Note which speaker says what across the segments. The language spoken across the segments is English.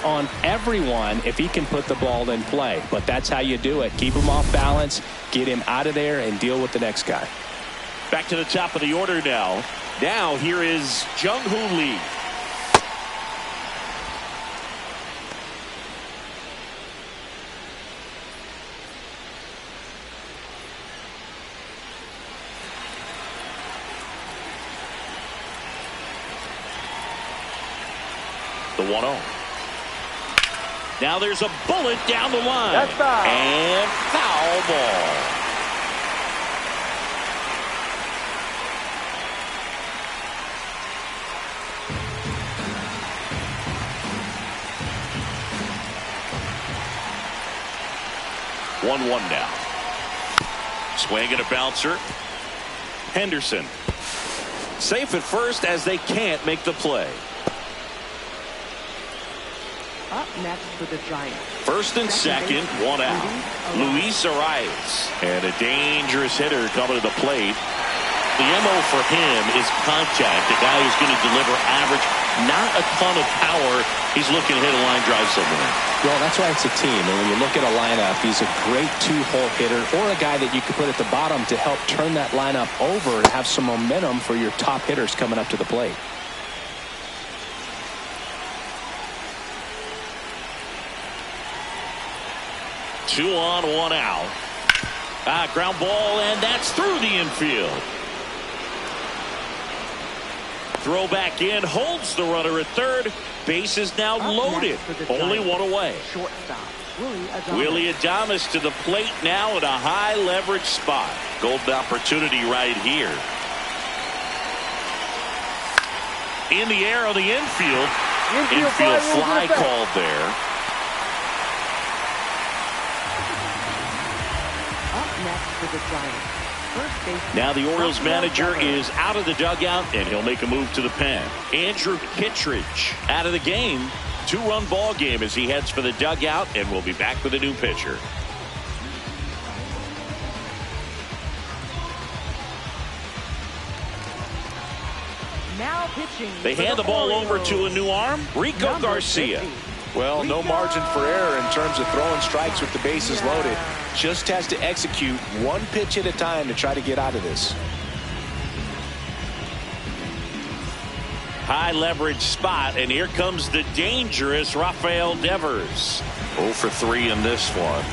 Speaker 1: on everyone if he can put the ball in play. But that's how you do it. Keep him off balance, get him out of there, and deal with the next guy.
Speaker 2: Back to the top of the order now. Now here is Jung-Hoo Lee. The 1-0. Now there's a bullet down the line.
Speaker 3: That's foul.
Speaker 2: And foul ball. One now. Swing and a bouncer. Henderson. Safe at first as they can't make the play.
Speaker 4: Up next for the Giants.
Speaker 2: First and second, one out. Luis Arias. And a dangerous hitter coming to the plate. The MO for him is contact. The guy who's going to deliver average, not a ton of power. He's looking to hit a line drive somewhere.
Speaker 1: Well, that's why it's a team. And when you look at a lineup, he's a great two-hole hitter or a guy that you could put at the bottom to help turn that lineup over and have some momentum for your top hitters coming up to the plate.
Speaker 2: Two on, one out. Ground ball, and that's through the infield. Throw back in, holds the runner at third. Base is now loaded. Only one away.
Speaker 4: Shortstop
Speaker 2: Willie Adames to the plate now at a high leverage spot. Golden opportunity right here. In the air on the infield. Infield fly called there.
Speaker 4: For the Giants.
Speaker 2: Now the Orioles manager is out of the dugout, and he'll make a move to the pen. Andrew Kittredge out of the game. Two-run ball game as he heads for the dugout, and we'll be back with a new pitcher.
Speaker 4: Now pitching.
Speaker 2: They hand the ball over to a new arm, Rico Garcia.
Speaker 1: Well, no margin for error in terms of throwing strikes with the bases loaded. Just has to execute one pitch at a time to try to get out of this.
Speaker 2: High leverage spot, and here comes the dangerous Rafael Devers. 0 for 3 in this one.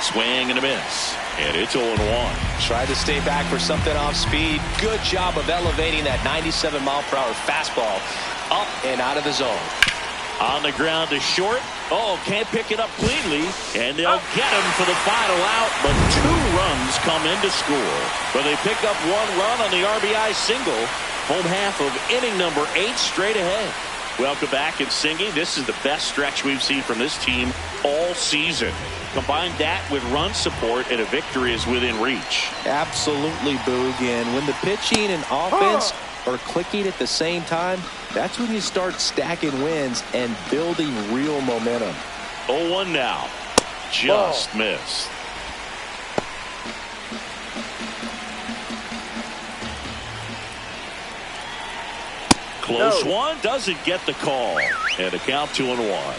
Speaker 2: Swing and a miss. And it's 0-1.
Speaker 1: Tried to stay back for something off speed. Good job of elevating that 97-mile-per-hour fastball up and out of the zone.
Speaker 2: On the ground to short. Oh, can't pick it up cleanly. And they'll get him for the final out. But 2 runs come in to score. But they pick up 1 run on the RBI single. Home half of inning number 8 straight ahead. Welcome back in singing. This is the best stretch we've seen from this team all season. Combine that with run support, and a victory is within reach.
Speaker 1: Absolutely, Boog. And when the pitching and offense are clicking at the same time, that's when you start stacking wins and building real momentum.
Speaker 2: 0-1 now. Just missed. Close one, doesn't get the call. And a count 2-1.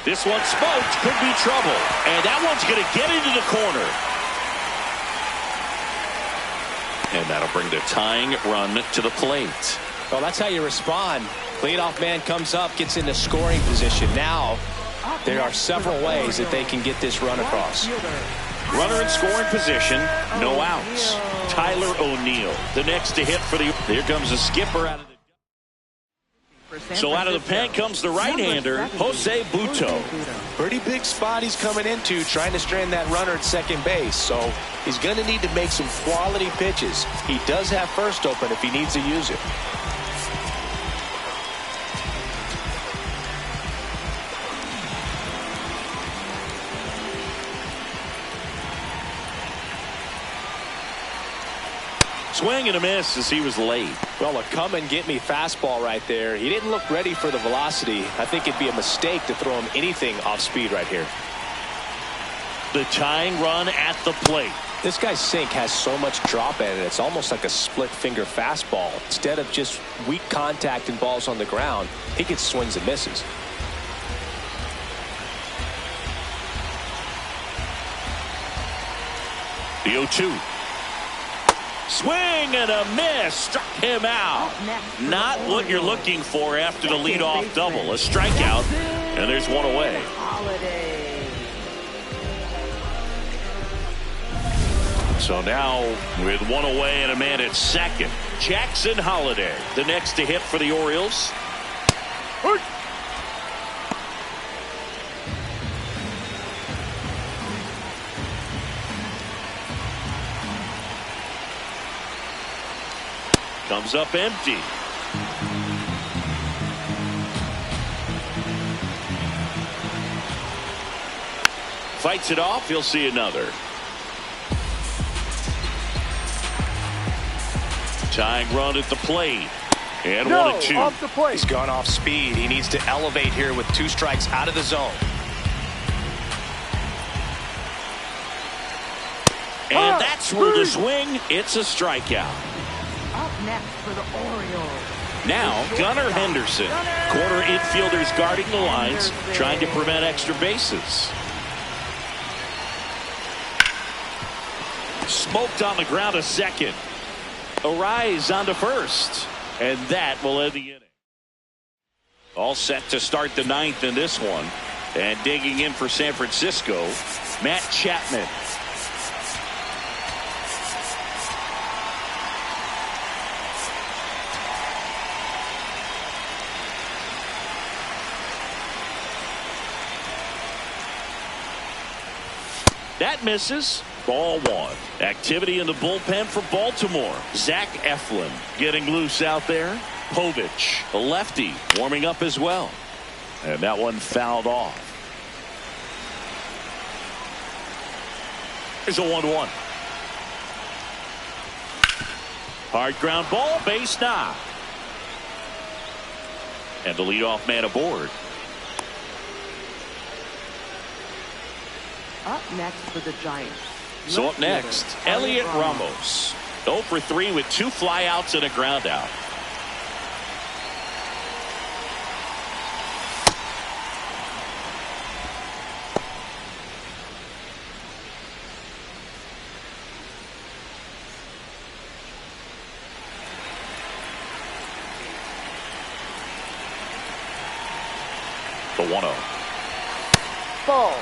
Speaker 2: This one smoked, could be trouble. And that one's going to get into the corner. And that'll bring the tying run to the plate.
Speaker 1: Well, that's how you respond. Leadoff man comes up, gets into scoring position. Now, there are several ways that they can get this run across.
Speaker 2: Runner in scoring position, no outs. Tyler O'Neill, the next to hit for the... Here comes the skipper out of the... So out of the pen comes the right-hander, Jose Butto.
Speaker 1: Pretty big spot he's coming into, trying to strand that runner at second base. So he's going to need to make some quality pitches. He does have first open if he needs to use it.
Speaker 2: Swing and a miss as he was late.
Speaker 1: Well, a come and get me fastball right there. He didn't look ready for the velocity. I think it'd be a mistake to throw him anything off speed right here.
Speaker 2: The tying run at the plate.
Speaker 1: This guy's sink has so much drop in it. It's almost like a split finger fastball. Instead of just weak contact and balls on the ground, he gets swings and misses.
Speaker 2: The 0-2. Swing and a miss. Struck him out. Not what you're looking for after the leadoff double. A strikeout, and there's one away. So now with one away and a man at second, Jackson Holliday, the next to hit for the Orioles. Comes up empty. Fights it off. He'll see another. Tying run at the plate. And 1-2.
Speaker 1: Off the plate. He's gone off speed. He needs to elevate here with 2 strikes out of the zone.
Speaker 2: And that's where the swing. It's a strikeout.
Speaker 4: Up next for the Orioles.
Speaker 2: Now Gunnar Henderson. Corner infielders guarding the lines, trying to prevent extra bases. Smoked on the ground to second. Arise onto first, and that will end the inning. All set to start the 9th in this one, and digging in for San Francisco, Matt Chapman. That misses. Ball 1. Activity in the bullpen for Baltimore. Zach Eflin getting loose out there. Povich, a lefty, warming up as well. And that one fouled off. Here's a 1-1. Hard ground ball, base knock. And the leadoff man aboard.
Speaker 4: Up next for the Giants.
Speaker 2: So up next, Elliot Ramos. 0 for 3 with 2 flyouts and a ground out. The 1-0.
Speaker 1: Ball.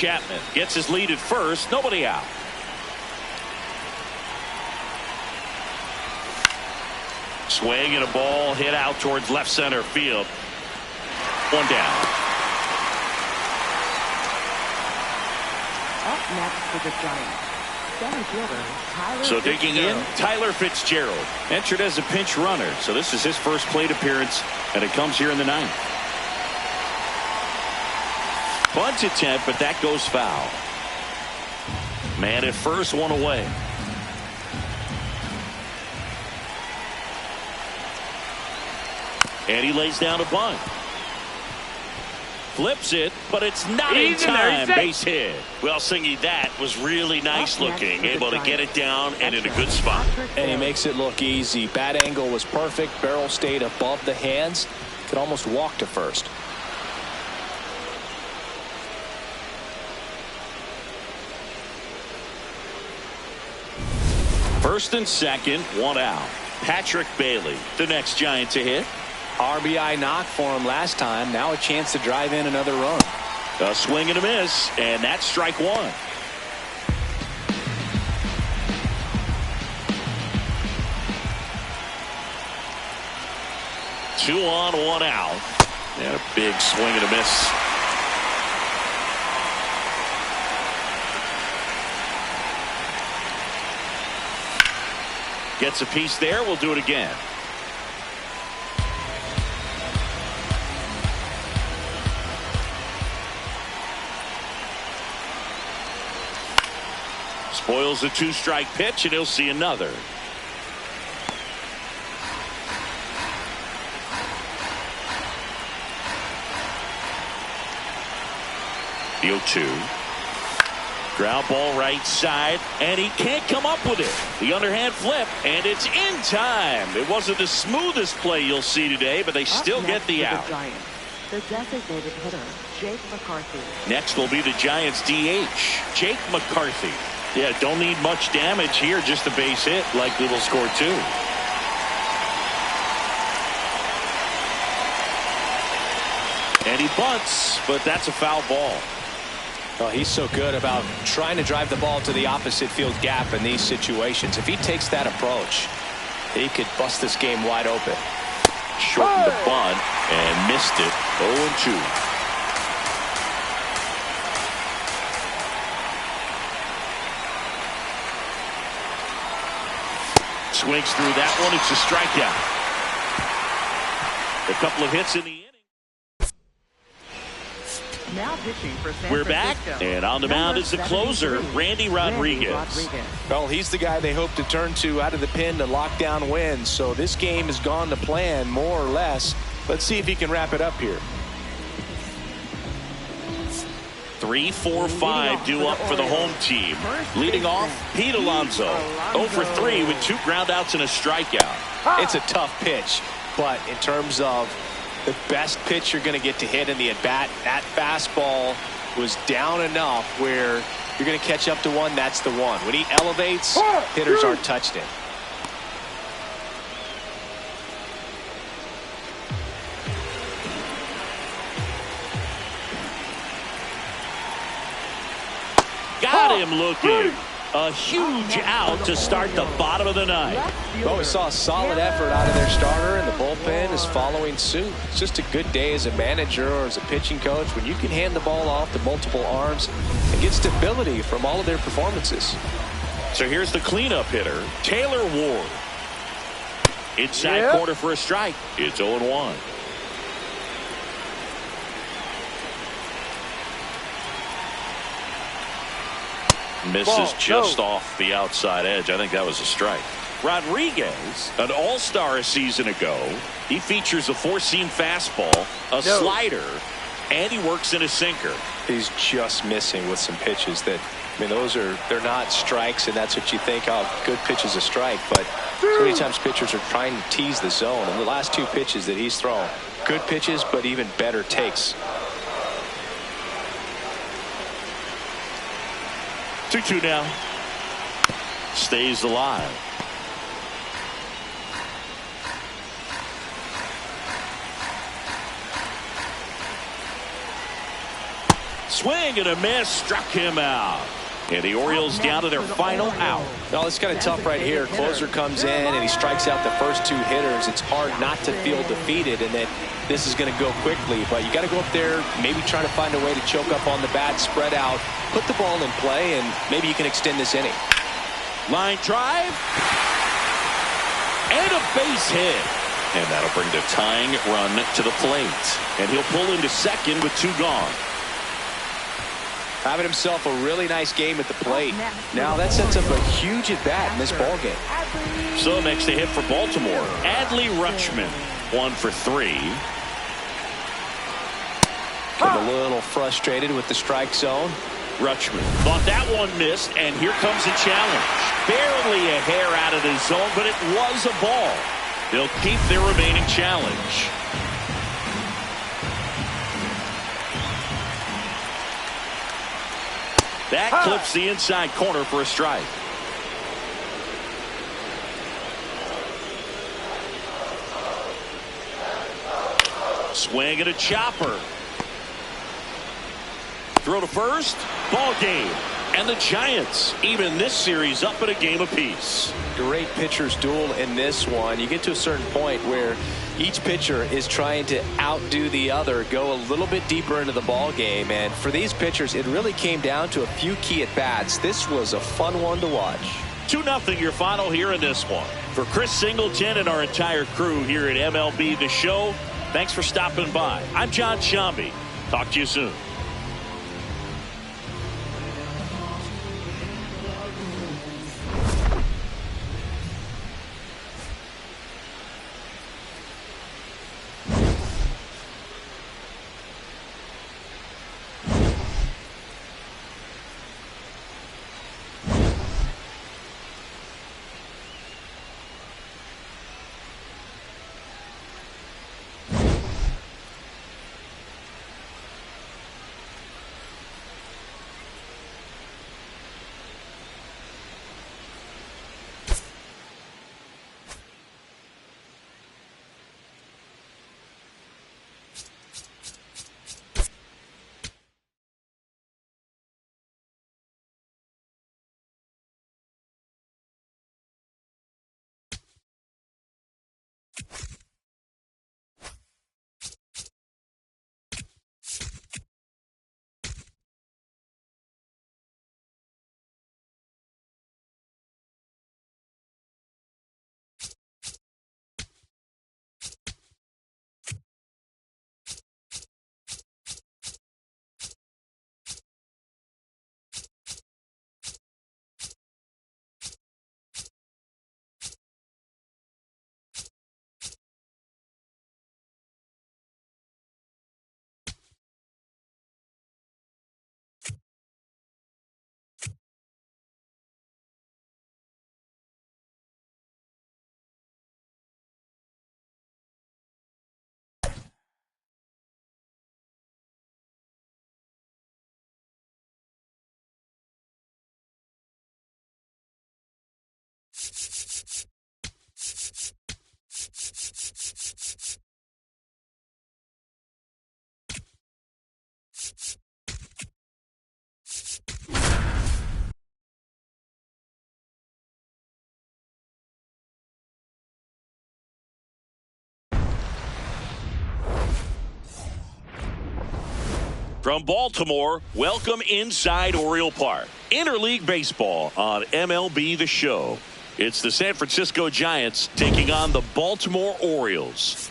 Speaker 2: Chapman gets his lead at first. Nobody out. Swing and a ball hit out towards left center field. One down.
Speaker 4: Up next for the Giants, center fielder Tyler
Speaker 2: So digging in,
Speaker 4: Fitzgerald.
Speaker 2: Tyler Fitzgerald entered as a pinch runner. So this is his first plate appearance, and it comes here in the ninth. Bunt attempt, but that goes foul. Man at first, one away. And he lays down a bunt. Flips it, but it's not in time. Base hit. Well, Singy, that was really nice looking. Able to get it down and in a good spot.
Speaker 1: And he makes it look easy. Bat angle was perfect. Barrel stayed above the hands. Could almost walk to first.
Speaker 2: First and second, one out. Patrick Bailey, the next Giant to hit.
Speaker 1: RBI knock for him last time. Now a chance to drive in another run.
Speaker 2: A swing and a miss, and that's strike one. Two on, one out. And a big swing and a miss. Gets a piece there. We'll do it again. Spoils the two-strike pitch, and he'll see another. The 0-2. Ground ball right side, and he can't come up with it. The underhand flip, and it's in time. It wasn't the smoothest play you'll see today, but they still get the out.
Speaker 4: The designated hitter, Jake McCarthy.
Speaker 2: Next will be the Giants DH, Jake McCarthy. Yeah, don't need much damage here, just a base hit, likely will score two. And he bunts, but that's a foul ball.
Speaker 1: Well, he's so good about trying to drive the ball to the opposite field gap in these situations. If he takes that approach, he could bust this game wide open.
Speaker 2: Shortened the bunt and missed it. 0-2. Swings through that one. It's a strikeout. A couple of hits in the inning.
Speaker 4: Now pitching for San
Speaker 2: We're back,
Speaker 4: Francisco.
Speaker 2: and on the mound is the closer, Randy Rodriguez.
Speaker 1: Well, he's the guy they hope to turn to out of the pen to lock down wins. So this game has gone to plan, more or less. Let's see if he can wrap it up here.
Speaker 2: 3, 4, 5 due up for the home team. Leading off, Pete Alonso. 0 for 3 with 2 groundouts and a strikeout.
Speaker 1: It's a tough pitch, but in terms of the best pitch you're going to get to hit in the at-bat, that fastball was down enough where you're going to catch up to one. That's the one. When he elevates, hitters aren't touched him.
Speaker 2: Got him looking. A huge out to start the bottom of the ninth.
Speaker 1: Well, we saw a solid effort out of their starter, and the bullpen is following suit. It's just a good day as a manager or as a pitching coach when you can hand the ball off to multiple arms and get stability from all of their performances.
Speaker 2: So here's the cleanup hitter, Taylor Ward. Inside corner for a strike. It's 0-1. Misses just off the outside edge. I think that was a strike. Rodriguez, an all-star a season ago. He features a four-seam fastball, a slider, and he works in a sinker.
Speaker 1: He's just missing with some pitches that, I mean, they're not strikes, and that's what you think, oh, good pitch is a strike. But so many times pitchers are trying to tease the zone. And the last 2 pitches that he's thrown, good pitches, but even better takes.
Speaker 2: 2-2 now. Stays alive. Swing and a miss, struck him out. And the Orioles down to their final out.
Speaker 1: Well, it's kind of tough right here. Closer comes in and he strikes out the first two hitters. It's hard not to feel defeated and that this is going to go quickly. But you got to go up there, maybe try to find a way to choke up on the bat, spread out, put the ball in play, and maybe you can extend this inning.
Speaker 2: Line drive. And a base hit. And that'll bring the tying run to the plate. And he'll pull into second with 2 gone.
Speaker 1: Having himself a really nice game at the plate. Now that sets up a huge at-bat in this ballgame.
Speaker 2: So next to hit for Baltimore, Adley Rutschman, 1 for 3.
Speaker 1: Getting a little frustrated with the strike zone.
Speaker 2: Rutschman thought that one missed, and here comes a challenge. Barely a hair out of the zone, but it was a ball. They'll keep their remaining challenge. That clips the inside corner for a strike. Swing and a chopper. Throw to first. Ball game. And the Giants even this series up at a game apiece.
Speaker 1: Great pitchers duel in this one. You get to a certain point where each pitcher is trying to outdo the other, go a little bit deeper into the ball game, and for these pitchers it really came down to a few key at bats. This was a fun one to watch.
Speaker 2: 2-0 your final here in this one. For Chris Singleton and our entire crew here at MLB The Show, thanks for stopping by. I'm John Shambi. Talk to you soon. From Baltimore, welcome inside Oriole Park. Interleague baseball on MLB The Show. It's the San Francisco Giants taking on the Baltimore Orioles.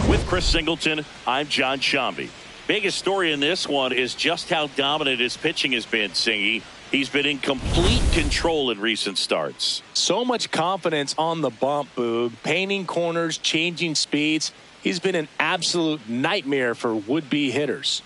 Speaker 2: With Chris Singleton, I'm John Shambi. Biggest story in this one is just how dominant his pitching has been, Singy. He's been in complete control in recent starts.
Speaker 1: So much confidence on the bump, Boog. Painting corners, changing speeds. He's been an absolute nightmare for would-be hitters.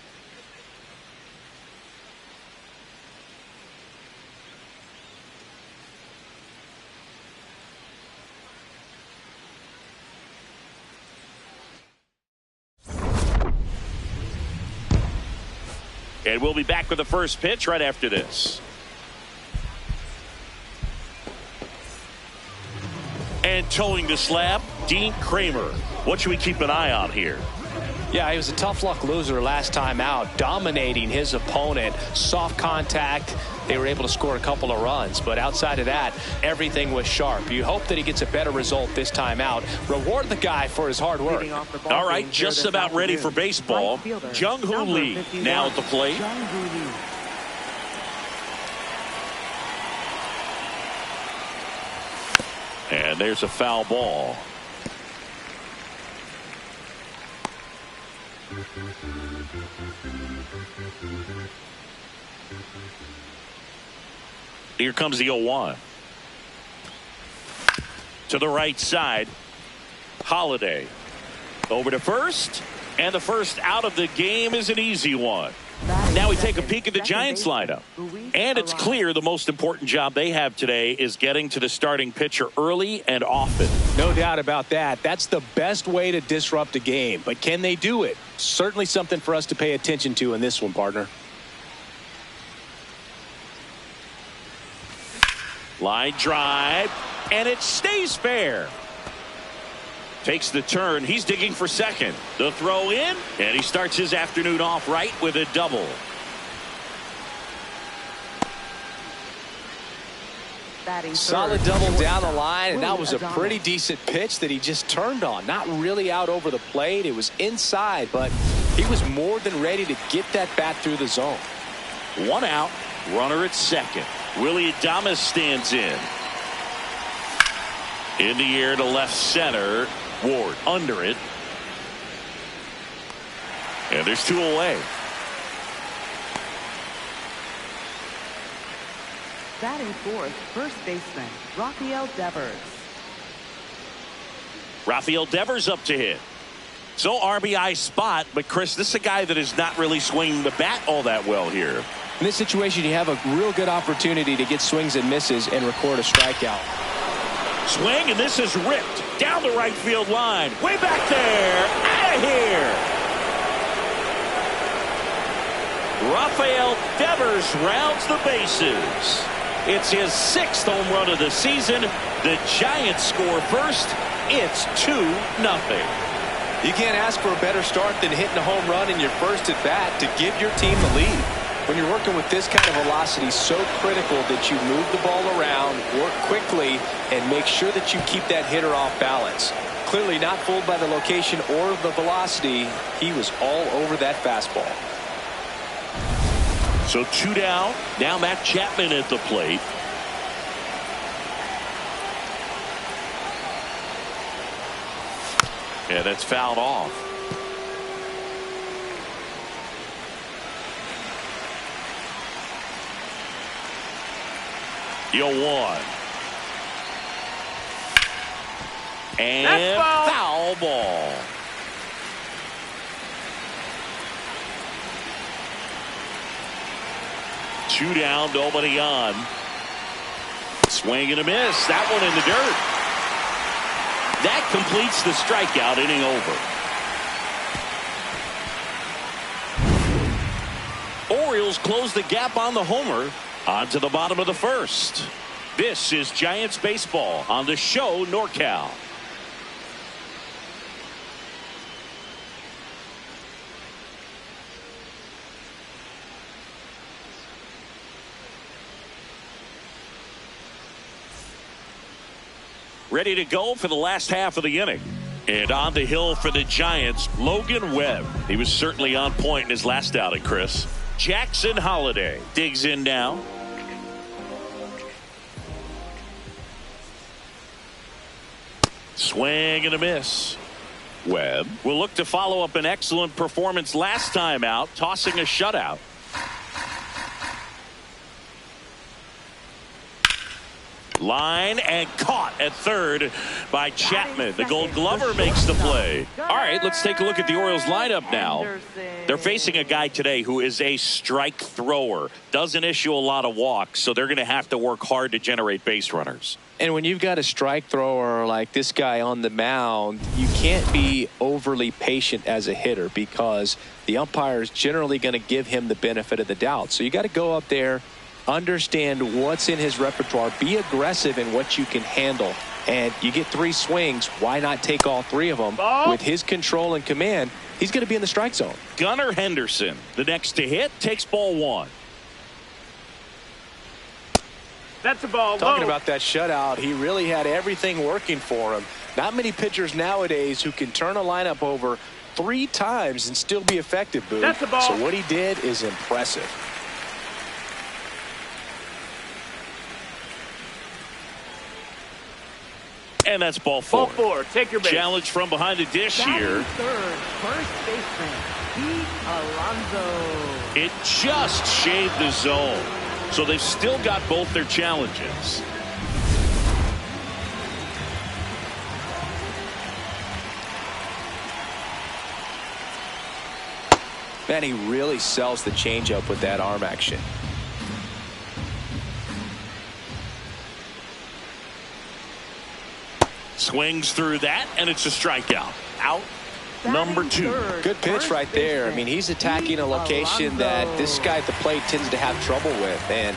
Speaker 2: And we'll be back with the first pitch right after this. And towing the slab, Dean Kramer. What should we keep an eye on here?
Speaker 1: Yeah, he was a tough luck loser last time out, dominating his opponent. Soft contact. They were able to score a couple of runs, but outside of that, everything was sharp. You hope that he gets a better result this time out. Reward the guy for his hard work.
Speaker 2: All right, just about ready for baseball. Jung-Hoo Lee now at the plate. And there's a foul ball. Here comes the 0-1. To the right side. Holiday. Over to first. And the first out of the game is an easy one. Now we take a peek at the Giants lineup. And it's clear the most important job they have today is getting to the starting pitcher early and often.
Speaker 1: No doubt about that. That's the best way to disrupt a game. But can they do it? Certainly something for us to pay attention to in this one, partner.
Speaker 2: Line drive. And it stays fair. Takes the turn. He's digging for second. The throw in. And he starts his afternoon off right with a double.
Speaker 1: Solid double down the line, and that was a pretty decent pitch that he just turned on. Not really out over the plate. It was inside, but he was more than ready to get that bat through the zone.
Speaker 2: One out. Runner at second. Willie Adames stands in. In the air to left center. Ward under it. And there's two away.
Speaker 4: Batting fourth, first baseman, Rafael Devers.
Speaker 2: Rafael Devers up to hit. So RBI spot, but Chris, this is a guy that is not really swinging the bat all that well here.
Speaker 1: In this situation, you have a real good opportunity to get swings and misses and record a strikeout.
Speaker 2: Swing, and this is ripped down the right field line. Way back there. Out of here. Rafael Devers rounds the bases. It's his 6th home run of the season. The Giants score first. It's 2-0.
Speaker 1: You can't ask for a better start than hitting a home run in your first at bat to give your team the lead. When you're working with this kind of velocity, so critical that you move the ball around, work quickly, and make sure that you keep that hitter off balance. Clearly not fooled by the location or the velocity. He was all over that fastball.
Speaker 2: So 2 down. Now Matt Chapman at the plate. And that's fouled off. The 0-1. And foul ball. Two down, nobody on. Swing and a miss. That one in the dirt. That completes the strikeout, inning over. Orioles close the gap on the homer. On to the bottom of the first. This is Giants baseball on the show NorCal. Ready to go for the last half of the inning. And on the hill for the Giants, Logan Webb. He was certainly on point in his last outing, Chris. Jackson Holiday digs in now. Swing and a miss. Webb will look to follow up an excellent performance last time out, tossing a shutout. Line and caught at third by Chapman. The Gold Glover makes the play. All right, let's take a look at the Orioles lineup now. They're facing a guy today who is a strike thrower. Doesn't issue a lot of walks, so they're going to have to work hard to generate base runners.
Speaker 1: And when you've got a strike thrower like this guy on the mound, you can't be overly patient as a hitter because the umpire is generally going to give him the benefit of the doubt. So you got to go up there, understand what's in his repertoire, be aggressive in what you can handle, And you get 3 swings. Why not take all 3 of them? With his control and command, he's going to be in the strike zone.
Speaker 2: Gunnar Henderson, the next to hit, takes ball 1.
Speaker 3: That's a ball.
Speaker 1: Talking about that shutout, he really had everything working for him. Not many pitchers nowadays who can turn a lineup over 3 times and still be effective, Boog.
Speaker 3: That's a ball.
Speaker 1: So what he did is impressive.
Speaker 2: And that's ball 4.
Speaker 3: Ball 4. Take your base.
Speaker 2: Challenge from behind the dish here.
Speaker 4: Third, first baseman, Pete Alonso.
Speaker 2: It just shaved the zone. So they've still got both their challenges.
Speaker 1: Man, he really sells the changeup with that arm action.
Speaker 2: Swings through that, and it's a strikeout. Out. Number 2.
Speaker 1: Good pitch right there. I mean, he's attacking a location that this guy at the plate tends to have trouble with. And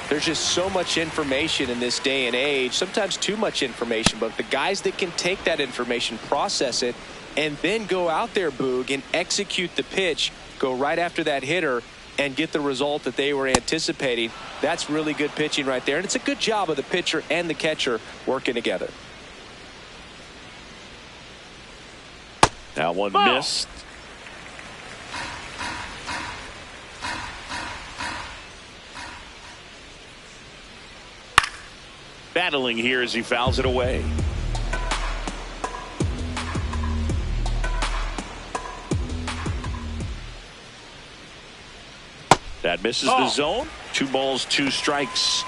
Speaker 1: there's just so much information in this day and age, sometimes too much information. But the guys that can take that information, process it, and then go out there, Boog, and execute the pitch, go right after that hitter, and get the result that they were anticipating, that's really good pitching right there. And it's a good job of the pitcher and the catcher working together.
Speaker 2: That one missed. Battling here as he fouls it away. That misses the zone. 2 balls, 2 strikes.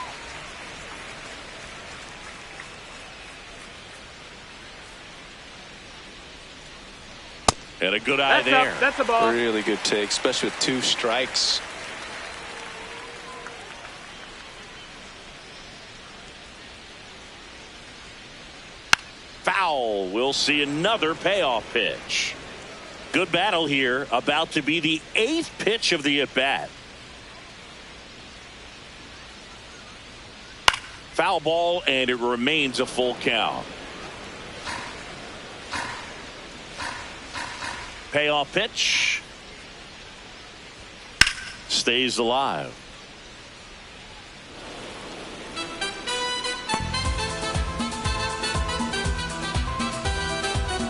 Speaker 2: And a good eye there.
Speaker 3: That's a ball.
Speaker 1: Really good take, especially with 2 strikes.
Speaker 2: Foul. We'll see another payoff pitch. Good battle here. About to be the 8th pitch of the at-bat. Foul ball, and it remains a full count. Payoff pitch. Stays alive.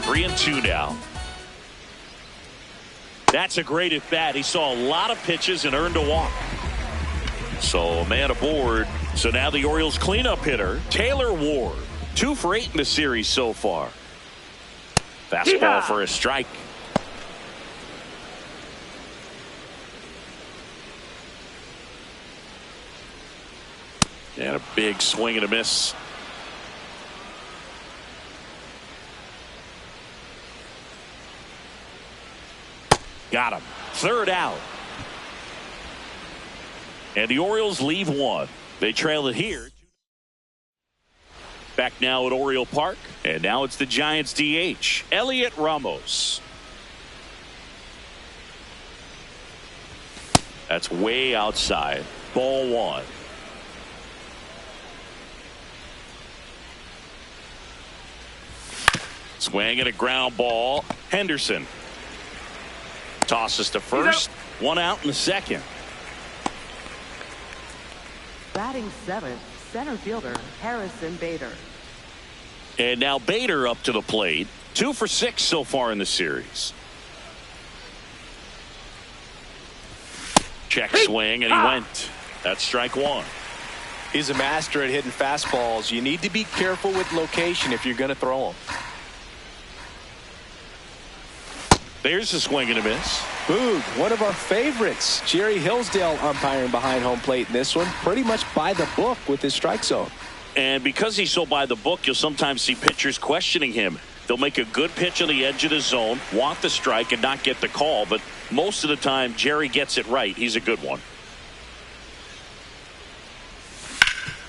Speaker 2: Three and 2 now. That's a great at bat. He saw a lot of pitches and earned a walk. So a man aboard. So now the Orioles cleanup hitter, Taylor Ward. 2 for 8 in the series so far. Fastball for a strike. And a big swing and a miss. Got him. 3rd out. And the Orioles leave 1. They trail it here. Back now at Oriole Park. And now it's the Giants DH, Elliot Ramos. That's way outside. Ball 1. Swing and a ground ball. Henderson tosses to first. 1 out in the 2nd.
Speaker 4: Batting 7th, center fielder Harrison Bader.
Speaker 2: And now Bader up to the plate. 2 for 6 so far in the series. Check swing, and he went. That's strike 1.
Speaker 1: He's a master at hitting fastballs. You need to be careful with location if you're going to throw them.
Speaker 2: There's a swing and a miss.
Speaker 1: Boog, one of our favorites. Jerry Hillsdale umpiring behind home plate in this one. Pretty much by the book with his strike zone.
Speaker 2: And because he's so by the book, you'll sometimes see pitchers questioning him. They'll make a good pitch on the edge of the zone, want the strike, and not get the call. But most of the time, Jerry gets it right. He's a good one.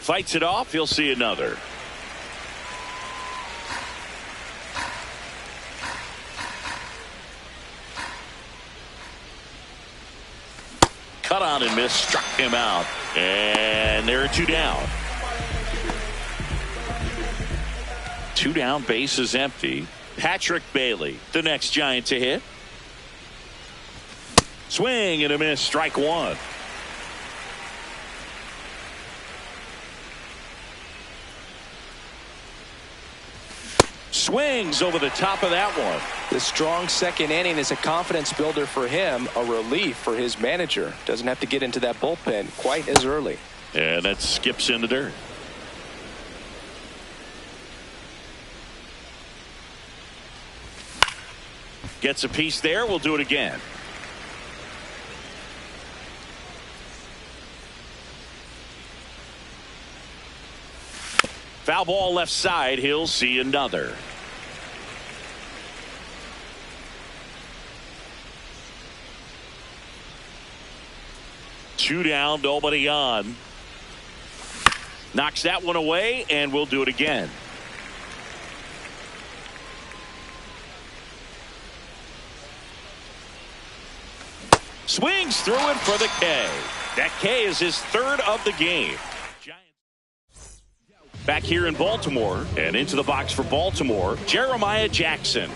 Speaker 2: Fights it off. He'll see another. Cut on and miss, struck him out. And there are 2 down. 2 down, bases empty. Patrick Bailey, the next Giant to hit. Swing and a miss, strike one. Swings over the top of that one.
Speaker 1: The strong second inning is a confidence builder for him, a relief for his manager. Doesn't have to get into that bullpen quite as early.
Speaker 2: And that skips in the dirt. Gets a piece there. We'll do it again. Foul ball left side. He'll see another. Two down, nobody on. Knocks that one away, and we'll do it again. Swings through it for the K. That K is his third of the game. Back here in Baltimore, and into the box for Baltimore, Jeremiah Jackson.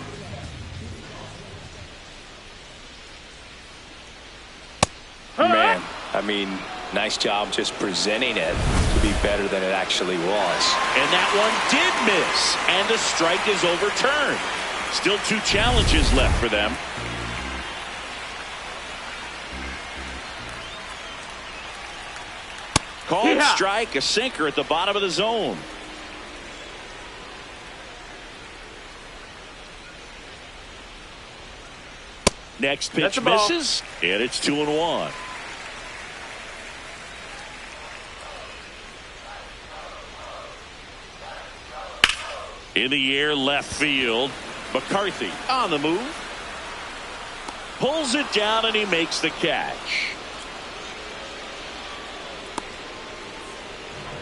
Speaker 1: Man, I mean, nice job just presenting it to be better than it actually was.
Speaker 2: And that one did miss, and the strike is overturned. Still 2 challenges left for them. Called strike, a sinker at the bottom of the zone. Next pitch misses, and it's 2-1. In the air, left field. McCarthy on the move. Pulls it down, and he makes the catch.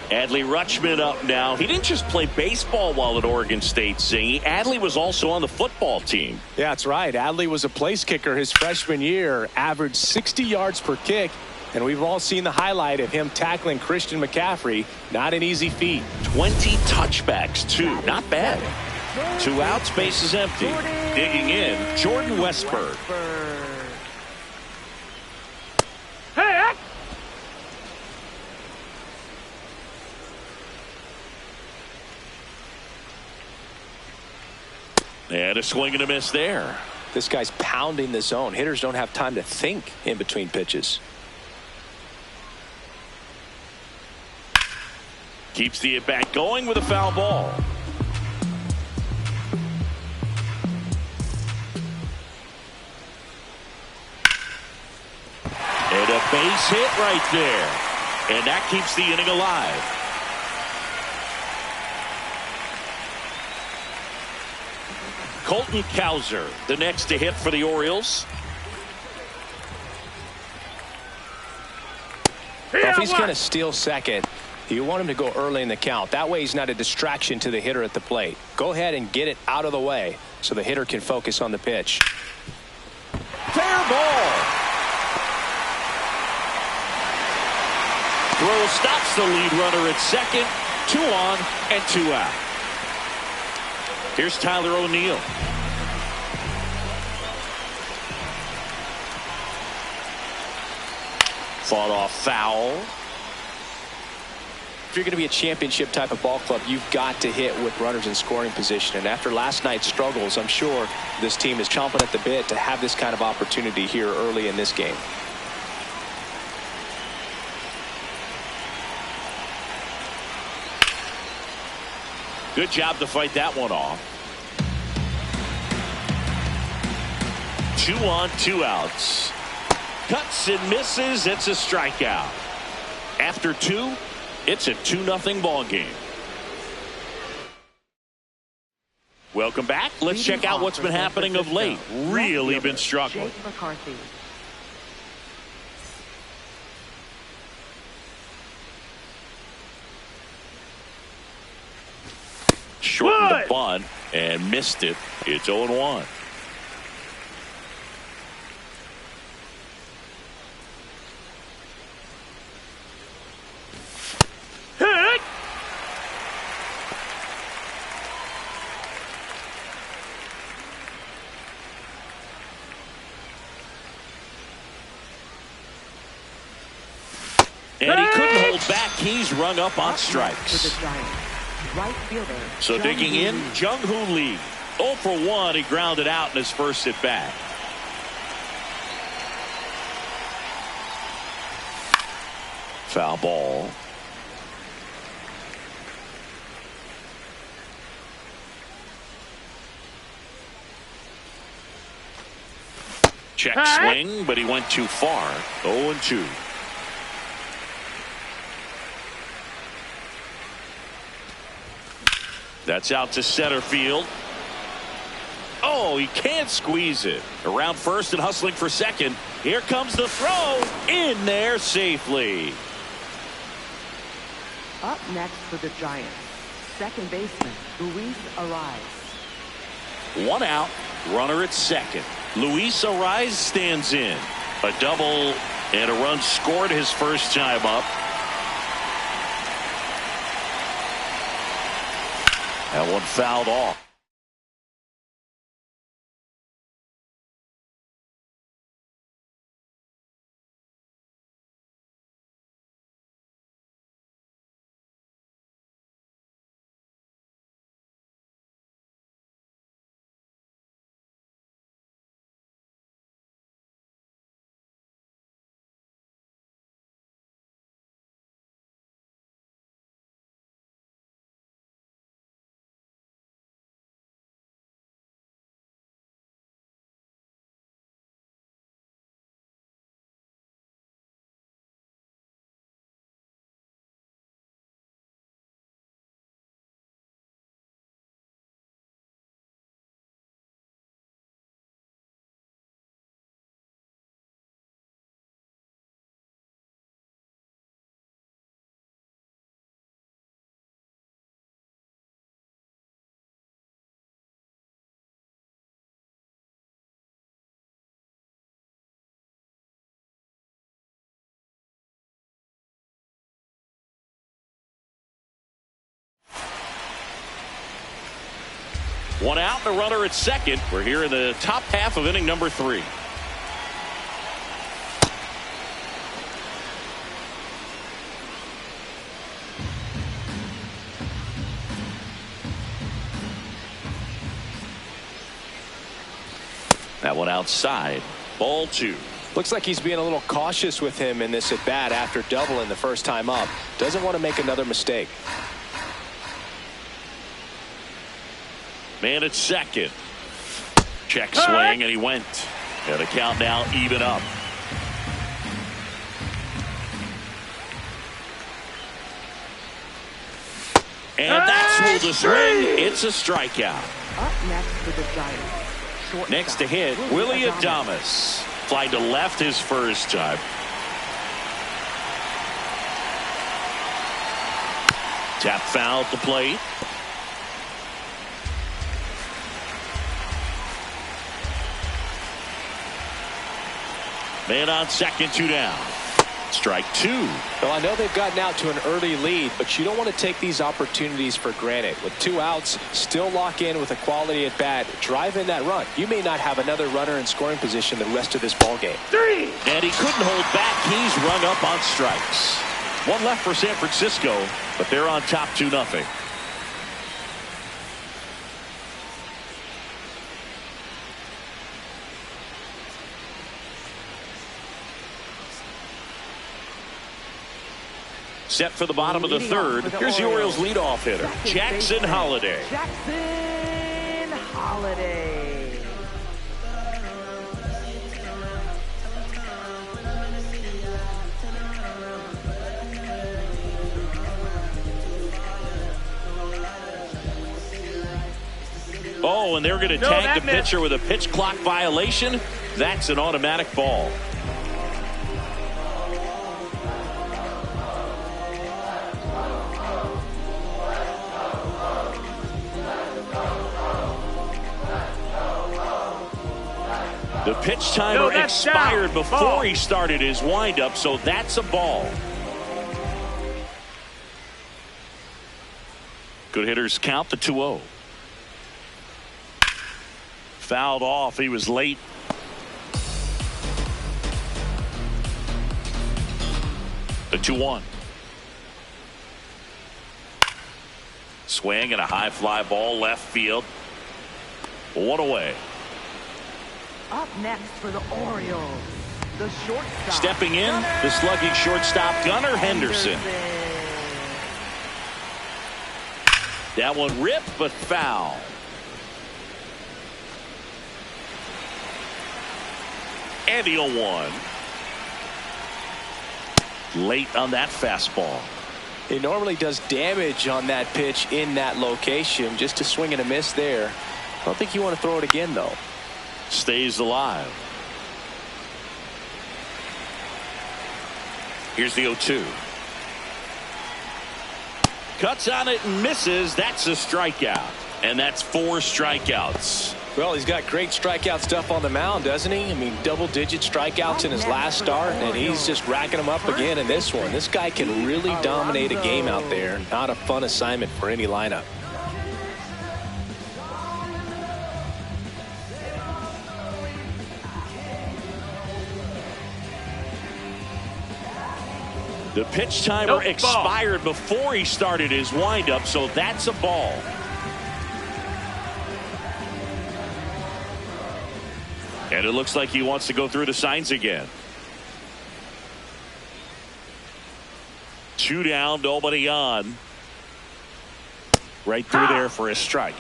Speaker 2: Adley Rutschman up now. He didn't just play baseball while at Oregon State, Zingy. Adley was also on the football team.
Speaker 1: Yeah, that's right. Adley was a place kicker his freshman year, averaged 60 yards per kick, and we've all seen the highlight of him tackling Christian McCaffrey. Not an easy feat.
Speaker 2: 20 touchbacks, too. Not bad. 2 outs, base is empty. Digging in, Jordan Westberg. And a swing and a miss there.
Speaker 1: This guy's pounding the zone. Hitters don't have time to think in between pitches.
Speaker 2: Keeps the at-bat going with a foul ball. And a base hit right there. And that keeps the inning alive. Colton Cowser, the next to hit for the Orioles.
Speaker 1: Well, if he's going to steal second, you want him to go early in the count. That way he's not a distraction to the hitter at the plate. Go ahead and get it out of the way so the hitter can focus on the pitch.
Speaker 2: Fair ball. Throw stops the lead runner at second. 2 on and 2 out. Here's Tyler O'Neill. Fought off foul.
Speaker 1: If you're going to be a championship type of ball club, you've got to hit with runners in scoring position. And after last night's struggles, I'm sure this team is chomping at the bit to have this kind of opportunity here early in this game.
Speaker 2: Good job to fight that one off. 2 on, 2 outs. Cuts and misses. It's a strikeout. After 2, it's a 2-0 ball game. Welcome back. Let's check out what's been happening of late. Really been struggling. Shortened the bunt and missed it. It's 0-1. And he couldn't hold back. He's rung up on strikes.
Speaker 4: For the Giants, right fielder.
Speaker 2: So digging in, Jung-Hoo Lee. 0 for 1. He grounded out in his first at bat. Foul ball. Check swing, but he went too far. 0-2. That's out to center field. Oh, he can't squeeze it. Around first and hustling for second. Here comes the throw. In there safely.
Speaker 4: Up next for the Giants, second baseman Luis Ariz.
Speaker 2: 1 out, runner at second. Luis Ariz stands in. A double and a run scored his first time up. That one fouled off. One out, the runner at second. We're here in the top half of inning number 3. That one outside. Ball 2.
Speaker 1: Looks like he's being a little cautious with him in this at bat after doubling the first time up. Doesn't want to make another mistake.
Speaker 2: Man at second. Check swing, and he went. And the count now even up. And that's ruled a swing. It's a strikeout.
Speaker 4: Up next for the Giants,
Speaker 2: Next to hit, Willie Adames. Fly to left his first time. Tap foul at the plate. Man on second, 2 down. Strike 2.
Speaker 1: Well, I know they've gotten out to an early lead, but you don't want to take these opportunities for granted. With 2 outs, still lock in with a quality at bat, drive in that run. You may not have another runner in scoring position the rest of this ball game.
Speaker 3: 3.
Speaker 2: And he couldn't hold back. He's rung up on strikes. 1 left for San Francisco, but they're on top 2-0. Set for the bottom of the third. Here's the Orioles leadoff hitter, Jackson Holliday.
Speaker 4: Jackson Holliday.
Speaker 2: Oh, and they're going to tag the pitcher with a pitch clock violation. That's an automatic ball. The pitch timer expired before he started his windup, so that's a ball. Good hitters count the 2-0. Fouled off. He was late. The 2-1. Swing and a high fly ball left field. 1 away.
Speaker 4: Up next for the Orioles, the shortstop.
Speaker 2: Stepping in, the slugging shortstop, Gunnar Henderson. That one ripped, but foul. And the 0-1. Late on that fastball.
Speaker 1: He normally does damage on that pitch in that location. Just a swing and a miss there. I don't think you want to throw it again, though.
Speaker 2: Stays alive. Here's the 0-2. Cuts on it and misses. That's a strikeout. And that's 4 strikeouts.
Speaker 1: Well, he's got great strikeout stuff on the mound, doesn't he? I mean, double-digit strikeouts in his last start, and he's just racking them up again in this one. This guy can really dominate a game out there. Not a fun assignment for any lineup.
Speaker 2: The pitch timer expired before he started his windup, so that's a ball. And it looks like he wants to go through the signs again. 2 down, nobody on. Right through there for a strike.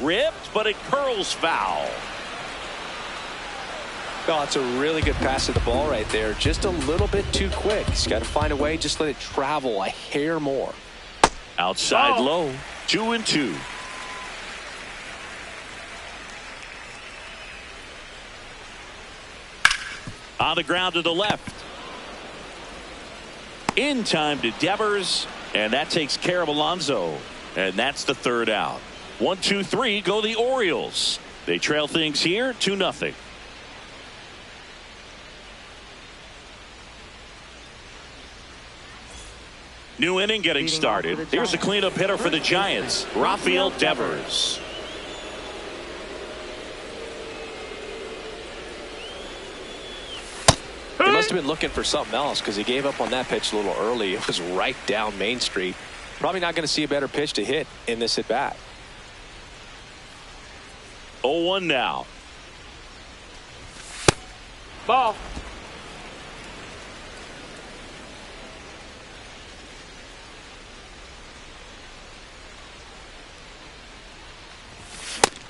Speaker 2: Ripped, but it curls foul.
Speaker 1: Oh, it's a really good pass to the ball right there. Just a little bit too quick. He's got to find a way. Just let it travel a hair more.
Speaker 2: Outside low. 2-2. On the ground to the left. In time to Devers. And that takes care of Alonso. And that's the 3rd out. 1, 2, 3 go the Orioles. They trail things here 2-0. New inning getting started. Here's a cleanup hitter for the Giants, Rafael Devers.
Speaker 1: He must have been looking for something else because he gave up on that pitch a little early. It was right down Main Street. Probably not going to see a better pitch to hit in this at bat.
Speaker 2: 0-1 now.
Speaker 3: Ball.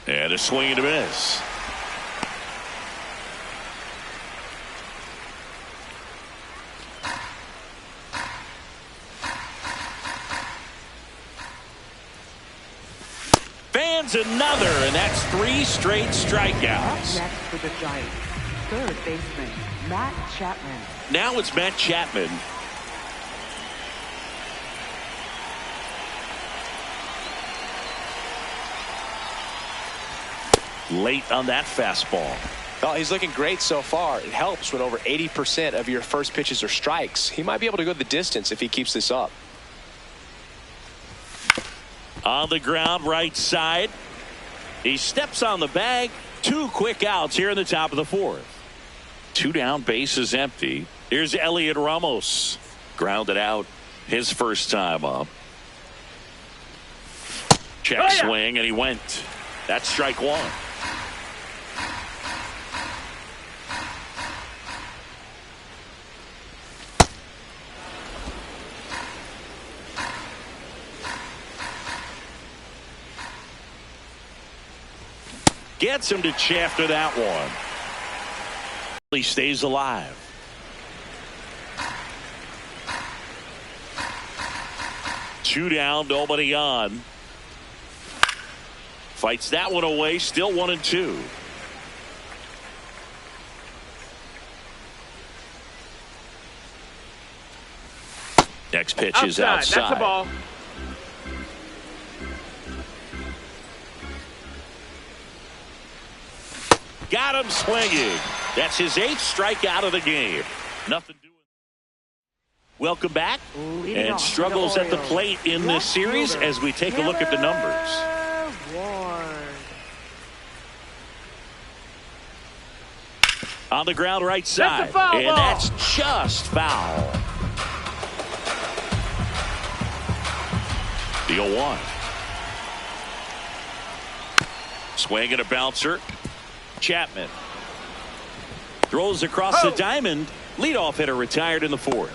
Speaker 2: And a swing and a miss. Fans another, and that's 3 straight strikeouts.
Speaker 4: Up next for the Giants, 3rd baseman, Matt Chapman.
Speaker 2: Now it's Matt Chapman. Late on that fastball.
Speaker 1: Well, he's looking great so far. It helps when over 80% of your first pitches are strikes. He might be able to go the distance if he keeps this up.
Speaker 2: On the ground, right side. He steps on the bag. 2 quick outs here in the top of the 4th. 2 down, bases empty. Here's Elliot Ramos. Grounded out his first time up. Check swing, and he went. That's strike 1. Gets him to Schafter that one. He stays alive. Two down, nobody on. Fights that one away, still 1-2. Next pitch is outside.
Speaker 3: That's a ball.
Speaker 2: Got him swinging. That's his 8th strikeout of the game. Nothing doing. Welcome back. And struggles at the plate in this series as we take a look at the numbers. On the ground right side.
Speaker 3: That's a foul
Speaker 2: and
Speaker 3: ball.
Speaker 2: that's just foul. The 0-1. Swing and a bouncer. Chapman throws across the diamond. Leadoff hitter retired in the 4th.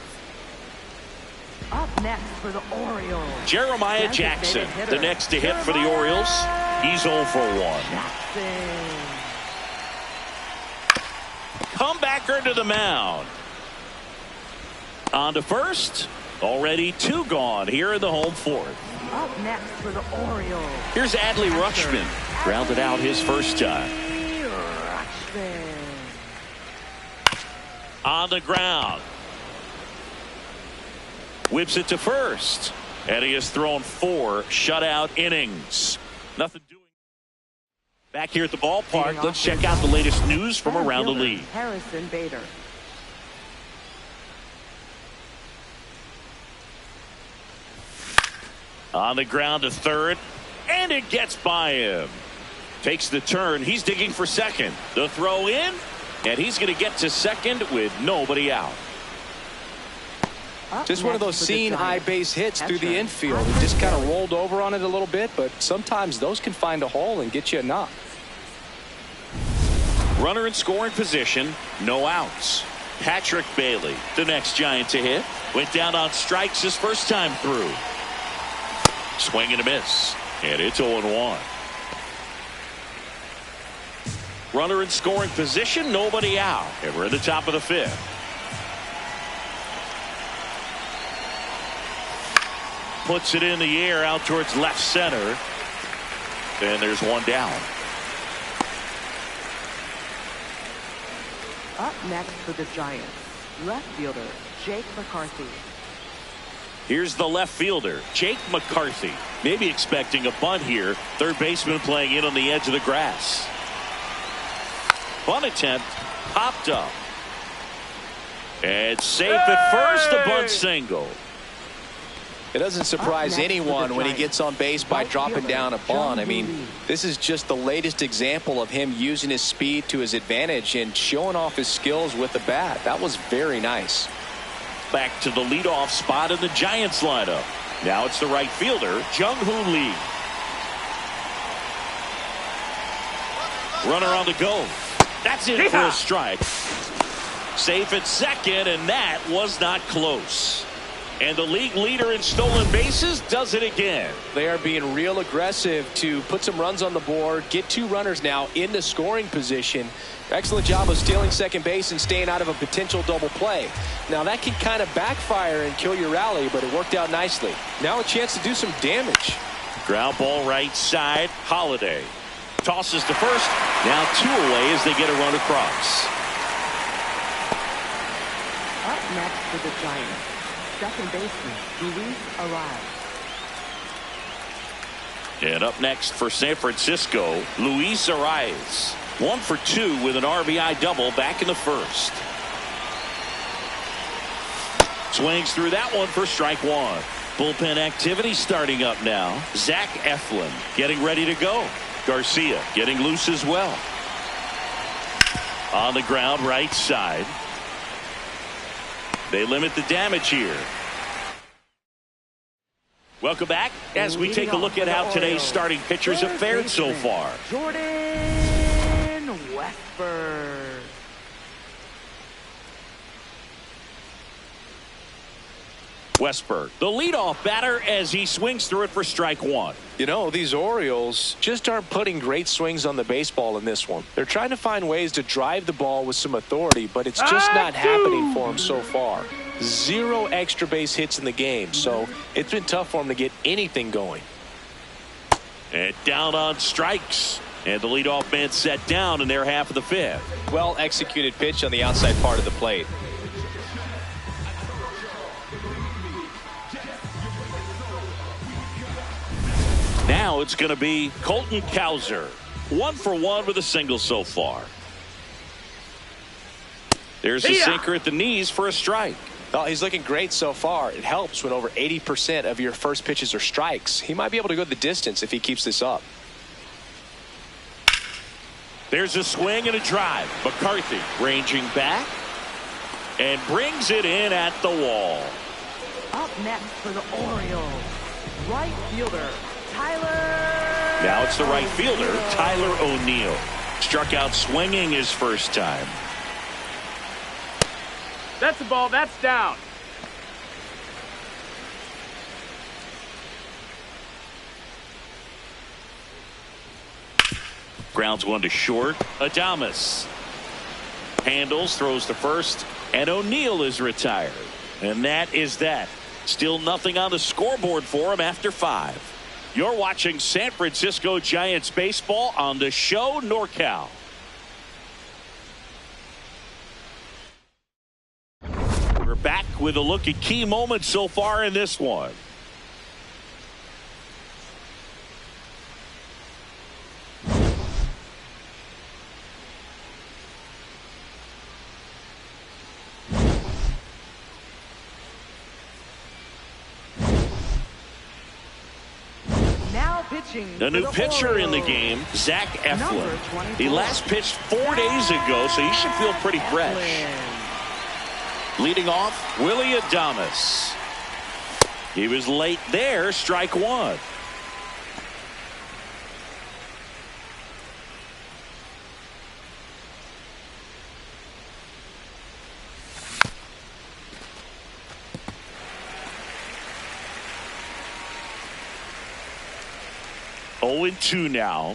Speaker 4: Up next for the Orioles,
Speaker 2: Jeremiah
Speaker 4: designated
Speaker 2: Jackson,
Speaker 4: hitter.
Speaker 2: the next to hit for the Orioles. He's 0 for 1.
Speaker 4: Jackson.
Speaker 2: Comebacker to the mound. On to first. Already 2 gone here in the home 4th.
Speaker 4: Up next for the Orioles,
Speaker 2: Here's Adley Rutschman. Grounded out his first time.
Speaker 4: Rutschman.
Speaker 2: On the ground. Whips it to first. And he has thrown 4 shutout innings. Nothing doing. Back here at the ballpark, let's check out the latest news from around the league.
Speaker 4: Harrison Bader.
Speaker 2: On the ground to third. And it gets by him. Takes the turn. He's digging for second. The throw in. And he's going to get to second with nobody out.
Speaker 1: Just one of those seeing high base hits through the infield. He just kind of rolled over on it a little bit, but sometimes those can find a hole and get you a knock.
Speaker 2: Runner in scoring position. No outs. Patrick Bailey, the next Giant to hit. Went down on strikes his first time through. Swing and a miss. And it's 0-1. Runner in scoring position. Nobody out. And we're at the top of the 5th. Puts it in the air out towards left center. And there's 1 down.
Speaker 4: Up next for the Giants, left fielder Jake McCarthy.
Speaker 2: Here's the left fielder, Jake McCarthy. Maybe expecting a bunt here. Third baseman playing in on the edge of the grass. Bunt attempt popped up. And safe at first, the bunt single.
Speaker 1: It doesn't surprise anyone when he gets on base by dropping down a bunt. I mean, this is just the latest example of him using his speed to his advantage and showing off his skills with the bat. That was very nice.
Speaker 2: Back to the leadoff spot in the Giants lineup. Now it's the right fielder, Jung-Hoo Lee. Runner on the go. That's in for a strike. Safe at second, and that was not close. And the league leader in stolen bases does it again.
Speaker 1: They are being real aggressive to put some runs on the board, get 2 runners now in the scoring position. Excellent job of stealing second base and staying out of a potential double play. Now that can kind of backfire and kill your rally, but it worked out nicely. Now a chance to do some damage.
Speaker 2: Ground ball right side. Holiday tosses to first. Now 2 away as they get a run across.
Speaker 4: Up next for the Giants, second baseman Luis Arraez.
Speaker 2: And up next for San Francisco, Luis Arraez. 1 for 2 with an RBI double back in the first. Swings through that one for strike 1. Bullpen activity starting up now. Zach Eflin getting ready to go. Garcia getting loose as well. On the ground right side. They limit the damage here. Welcome back as we take a look at how today's starting pitchers have fared so far.
Speaker 4: Jordan Westburg.
Speaker 2: Westburg, the leadoff batter, as he swings through it for strike 1.
Speaker 1: You know, these Orioles just aren't putting great swings on the baseball in this one. They're trying to find ways to drive the ball with some authority, but it's just not happening for them so far. 0 extra base hits in the game, so it's been tough for them to get anything going.
Speaker 2: And down on strikes. And the leadoff man set down in their half of the 5th.
Speaker 1: Well executed pitch on the outside part of the plate.
Speaker 2: Now it's going to be Colton Cowser. 1 for 1 with a single so far. There's a sinker at the knees for a strike.
Speaker 1: Well, he's looking great so far. It helps when over 80% of your first pitches are strikes. He might be able to go the distance if he keeps this up.
Speaker 2: There's a swing and a drive. McCarthy ranging back and brings it in at the wall.
Speaker 4: Up next for the Orioles, right fielder, Tyler.
Speaker 2: Now it's the right fielder, Tyler O'Neill. Struck out swinging his first time.
Speaker 3: That's a ball. That's down.
Speaker 2: Grounds one to short. Adames handles, throws to first, and O'Neill is retired. And that is that. Still nothing on the scoreboard for him after 5. You're watching San Francisco Giants baseball on the show NorCal. We're back with a look at key moments so far in this one. A new pitcher in the game, Zach Eflin. He last pitched 4 days ago, so he should feel pretty fresh. Leading off, Willie Adames. He was late there, strike one. Oh, 0-2 now.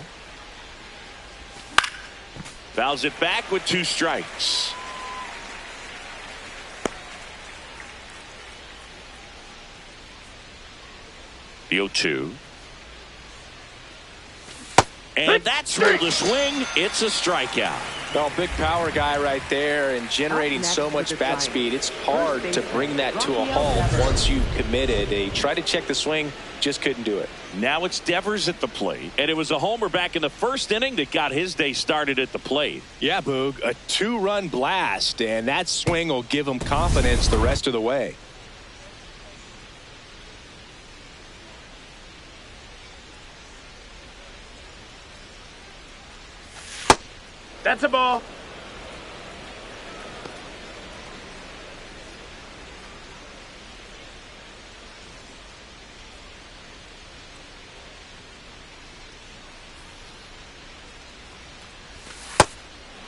Speaker 2: Fouls it back with 2 strikes. The 0-2. And that's ruled a swing. It's a strikeout.
Speaker 1: Well, big power guy right there and generating so much bat speed. It's hard to bring that to a halt once you've committed. They tried to check the swing, just couldn't do it.
Speaker 2: Now it's Devers at the plate, and it was a homer back in the first inning that got his day started at the plate.
Speaker 1: Yeah, Boog, a 2-run blast, and that swing will give him confidence the rest of the way.
Speaker 3: That's a ball.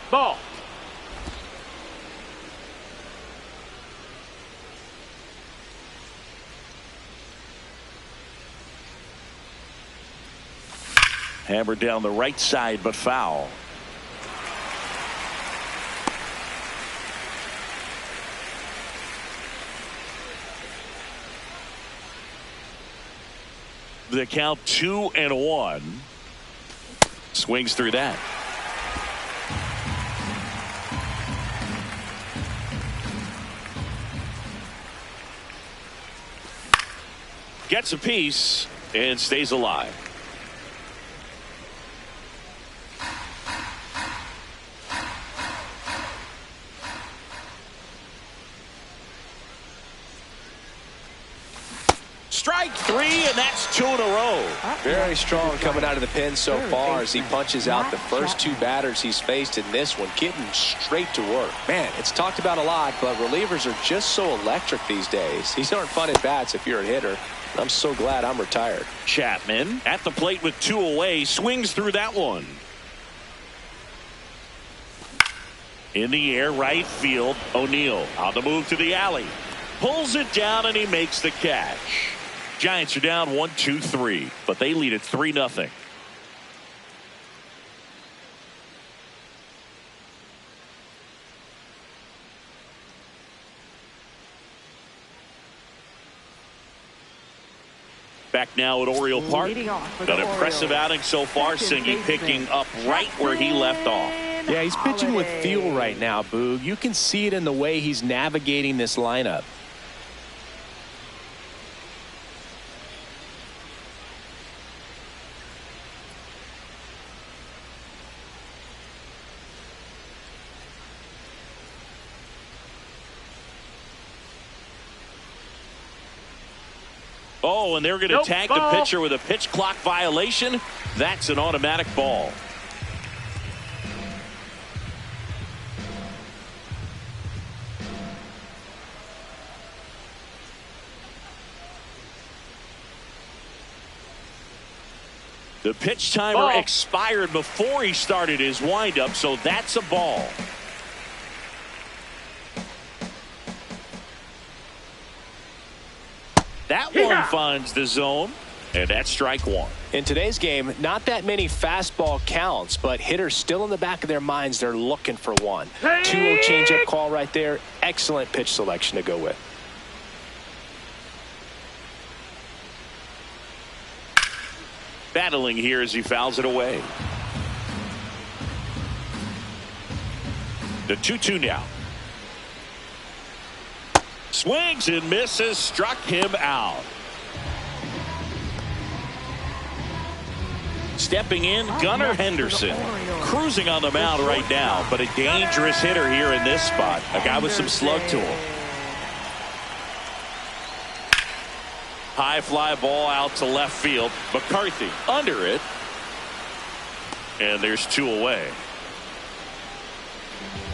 Speaker 3: Ball.
Speaker 2: Hammered down the right side, but foul. The count 2-1. Swings through that. Gets a piece and stays alive. Strike 3, and that's 2 in a row.
Speaker 1: Very strong coming out of the pen so far as he punches out the first 2 batters he's faced in this one, getting straight to work. Man, it's talked about a lot, but relievers are just so electric these days. These aren't fun at bats if you're a hitter. I'm so glad I'm retired.
Speaker 2: Chapman at the plate with 2 away, swings through that one. In the air, right field, O'Neill on the move to the alley. Pulls it down, and he makes the catch. Giants are down 1-2-3, but they lead at 3-0. Back now at Oriole Park. An impressive outing so far. Singy picking up right where he left off.
Speaker 1: Yeah, he's pitching with feel right now, Boog. You can see it in the way he's navigating this lineup.
Speaker 2: Oh, and they're going to tag the pitcher with a pitch clock violation. That's an automatic ball. The pitch timer
Speaker 3: Ball.
Speaker 2: expired before he started his windup, so that's a ball. That one finds the zone, and that's strike one.
Speaker 1: In today's game, not that many fastball counts, but hitters still in the back of their minds, they're looking for one. 2-0 changeup call right there. Excellent pitch selection to go with.
Speaker 2: Battling here as he fouls it away. The 2-2 now. Swings and misses, struck him out. Stepping in, Gunnar Henderson. Cruising on the mound right now, but a dangerous hitter here in this spot. A guy with some slug to him. High fly ball out to left field. McCarthy under it. And there's 2 away.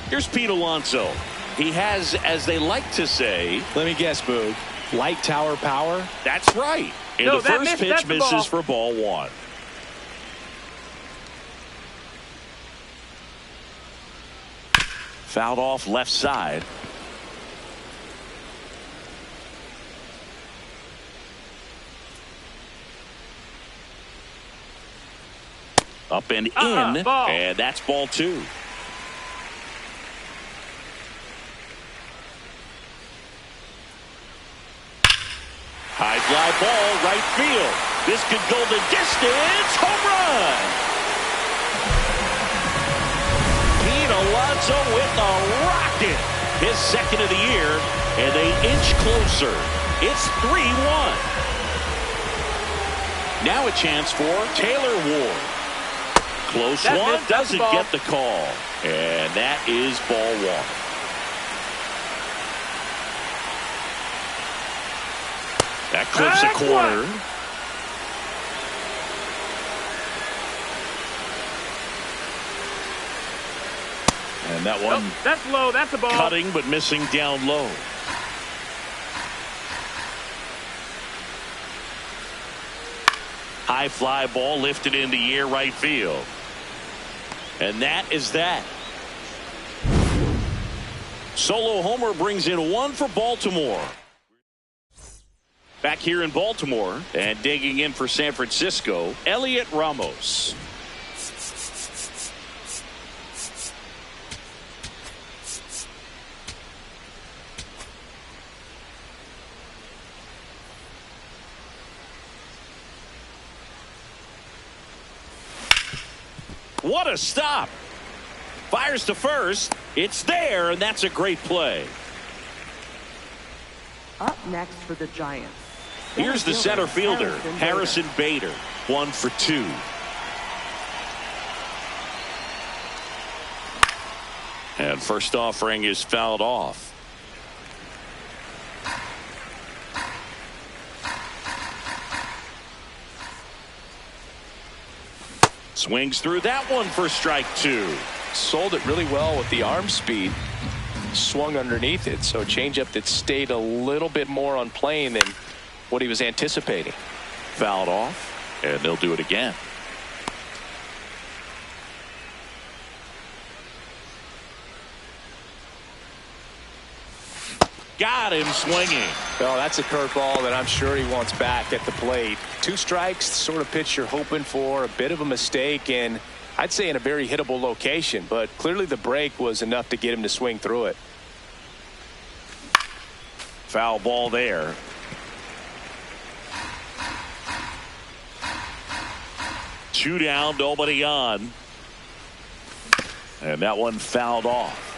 Speaker 2: Here's Pete Alonso. He has, as they like to say,
Speaker 1: let me guess, Boog, light tower power?
Speaker 2: That's right. And
Speaker 3: No,
Speaker 2: the first pitch misses for ball one. Fouled off left side. Up and in,
Speaker 3: ball.
Speaker 2: and that's ball two. High fly ball, right field. This could go the distance. Home run. Pete Alonso with a rocket. His second of the year, and they inch closer. It's 3-1. Now a chance for Taylor Ward. Close one, doesn't get the call. And that is ball one. That clips a corner. And that one
Speaker 3: that's low. That's a ball.
Speaker 2: Cutting but missing down low. High fly ball lifted in the air right field. And that is that. Solo homer brings in one for Baltimore. Back here in Baltimore and digging in for San Francisco, Elliot Ramos. What a stop. Fires to first. It's there, and that's a great play.
Speaker 4: Up next for the Giants.
Speaker 2: Here's the center fielder, Harrison Bader. 1 for 2. And first offering is fouled off. Swings through that one for strike 2.
Speaker 1: Sold it really well with the arm speed. Swung underneath it, so a changeup that stayed a little bit more on plane than what he was anticipating.
Speaker 2: Fouled off, and they'll do it again. Got him swinging.
Speaker 1: Well, that's a curveball that I'm sure he wants back at the plate. 2 strikes, the sort of pitch you're hoping for. A bit of a mistake, and I'd say in a very hittable location, but clearly the break was enough to get him to swing through it.
Speaker 2: Foul ball there. Two down, nobody on. And that one fouled off.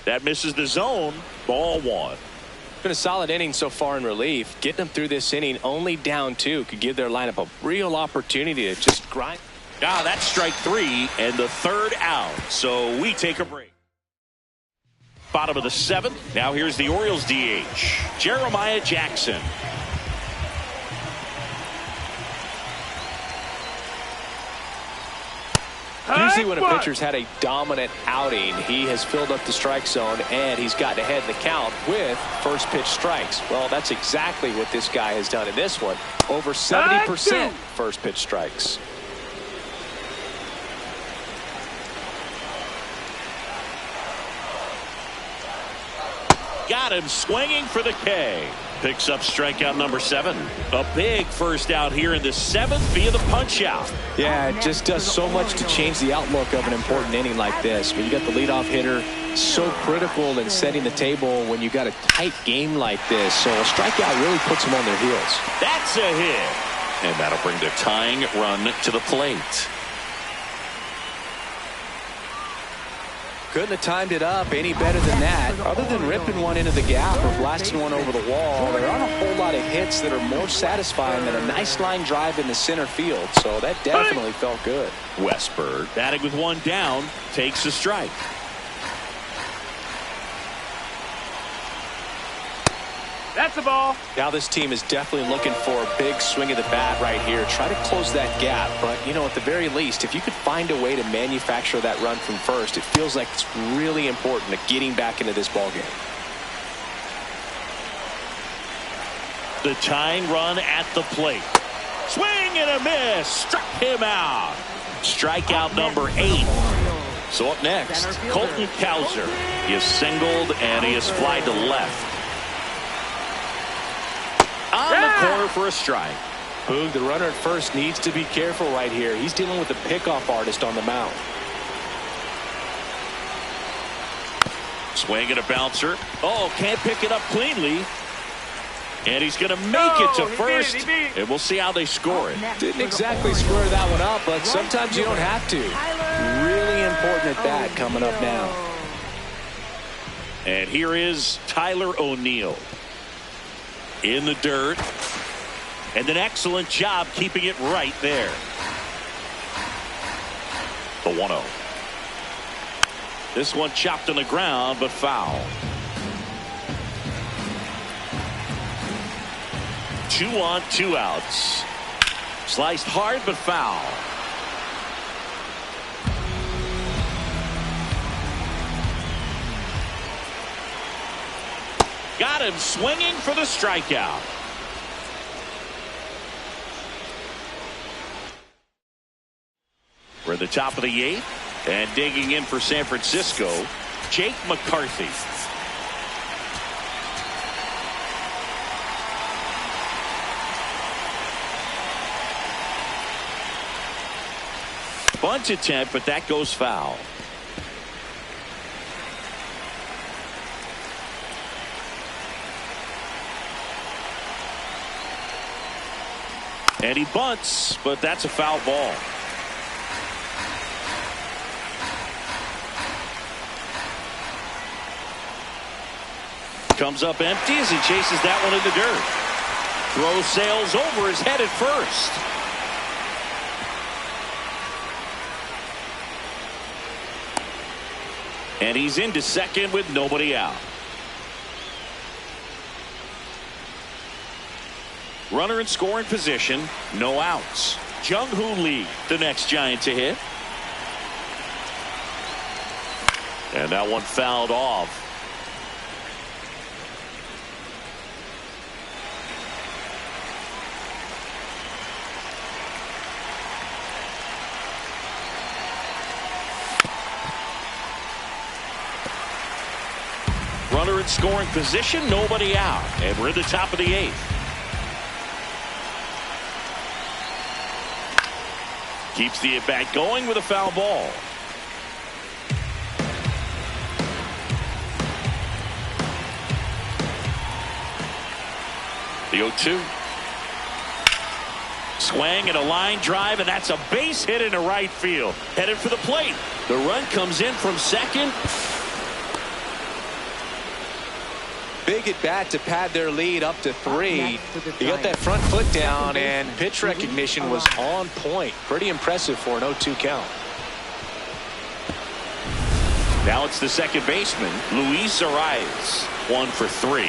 Speaker 2: That misses the zone. Ball one.
Speaker 1: Been a solid inning so far in relief. Getting them through this inning only down 2 could give their lineup a real opportunity to just grind.
Speaker 2: Ah, that's strike 3 and the 3rd out. So we take a break. Bottom of the 7th. Now here's the Orioles DH, Jeremiah Jackson.
Speaker 1: Usually when a pitcher's had a dominant outing, he has filled up the strike zone and he's gotten ahead in the count with first pitch strikes. Well, that's exactly what this guy has done in this one. Over 70% first pitch strikes.
Speaker 2: Got him swinging for the K. Picks up strikeout number 7. A big first out here in the 7th via the punch out.
Speaker 1: Yeah, it just does so much to change the outlook of an important inning like this. When you got the leadoff hitter, so critical in setting the table when you got a tight game like this. So a strikeout really puts them on their heels.
Speaker 2: That's a hit. And that'll bring the tying run to the plate.
Speaker 1: Couldn't have timed it up any better than that. Other than ripping one into the gap or blasting one over the wall, there aren't a whole lot of hits that are more satisfying than a nice line drive in the center field. So that definitely felt good.
Speaker 2: Westberg, batting with one down, takes a strike.
Speaker 3: That's a ball.
Speaker 1: Now this team is definitely looking for a big swing of the bat right here. Try to close that gap. But, you know, at the very least, if you could find a way to manufacture that run from first, it feels like it's really important to getting back into this ballgame.
Speaker 2: The tying run at the plate. Swing and a miss. Struck him out. Strikeout number 8. So up next, Colton Cowser. He is singled and he is flied to left. On the corner for a strike.
Speaker 1: Boog, the runner at first needs to be careful right here. He's dealing with a pickoff artist on the mound.
Speaker 2: Swing and a bouncer. Oh, can't pick it up cleanly. And he's going to make it to first. And we'll see how they score it.
Speaker 1: Didn't exactly square that one up, but sometimes you don't have to. Really important at bat coming up now.
Speaker 2: And here is Tyler O'Neill. In the dirt. And an excellent job keeping it right there. The 1-0. This one chopped on the ground, but foul. 2 on, 2 outs. Sliced hard, but foul. Got him swinging for the strikeout. We're at the top of the 8th. And digging in for San Francisco, Jake McCarthy. Bunt attempt, but that goes foul. And he bunts, but that's a foul ball. Comes up empty as he chases that one in the dirt. Throw sails over his head at first. And he's into second with nobody out. Runner in scoring position, no outs. Jung-Hoo Lee, the next Giant to hit. And that one fouled off. Runner in scoring position, nobody out. And we're at the top of the 8th. Keeps the at-bat going with a foul ball. The 0-2. Swing and a line drive, and that's a base hit into right field. Headed for the plate. The run comes in from second.
Speaker 1: Big at bat to pad their lead up to 3. He got that front foot down, and pitch recognition was on point. Pretty impressive for an 0-2 count.
Speaker 2: Now it's the second baseman, Luis Arias. 1 for 3.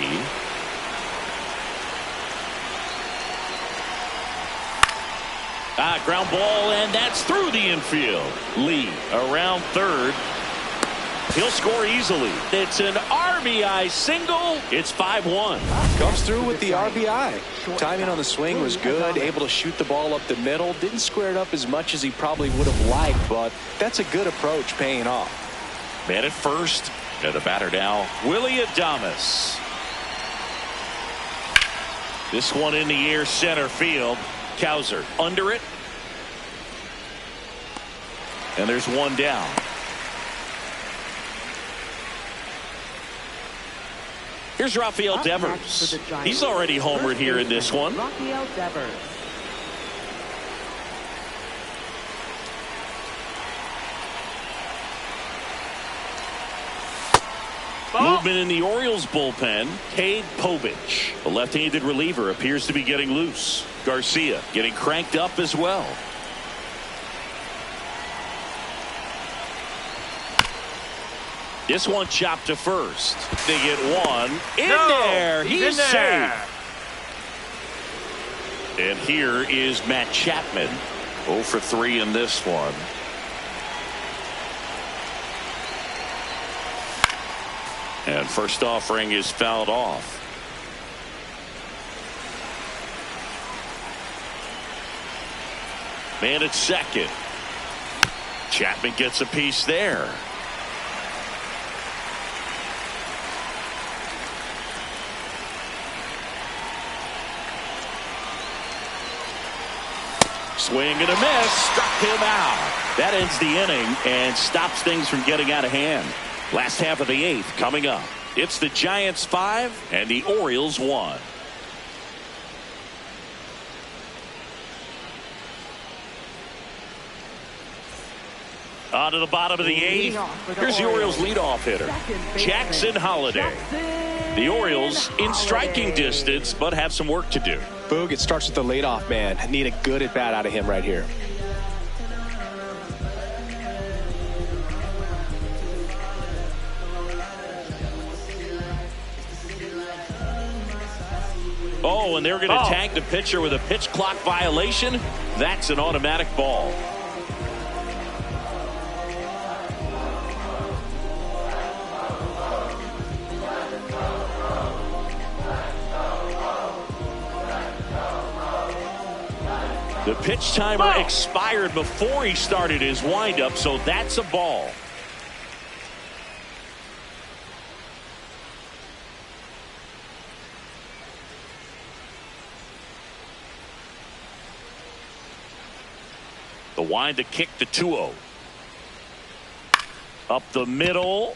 Speaker 2: Ground ball, and that's through the infield. Lee around third. He'll score easily. It's an RBI single. It's 5-1.
Speaker 1: Comes through with the RBI. Timing on the swing was good. Able to shoot the ball up the middle. Didn't square it up as much as he probably would have liked, but that's a good approach paying off.
Speaker 2: Man at first. And the batter now, Willie Adames. This one in the air, center field. Cowser under it. And there's one down. Here's Rafael Devers. He's already homered here in this one.
Speaker 4: Rafael Devers.
Speaker 2: Movement in the Orioles bullpen. Cade Povich, the left-handed reliever, appears to be getting loose. Garcia getting cranked up as well. This one chopped to first. They get one in there. He's safe. And here is Matt Chapman. 0 for 3 in this one. And first offering is fouled off. Man at second. Chapman gets a piece there. Swing and a miss. Struck him out. That ends the inning and stops things from getting out of hand. Last half of the 8th coming up. It's the Giants 5 and the Orioles 1. On to the bottom of the 8th. Here's the Orioles leadoff hitter, Jackson Holliday. The Orioles in striking distance, but have some work to do.
Speaker 1: Boog, it starts with the leadoff man. Need a good at bat out of him right here.
Speaker 2: Oh, and they're going to tag the pitcher with a pitch clock violation. That's an automatic ball. The pitch timer expired before he started his windup, so that's a ball. The wind to kick the 2-0. Up the middle.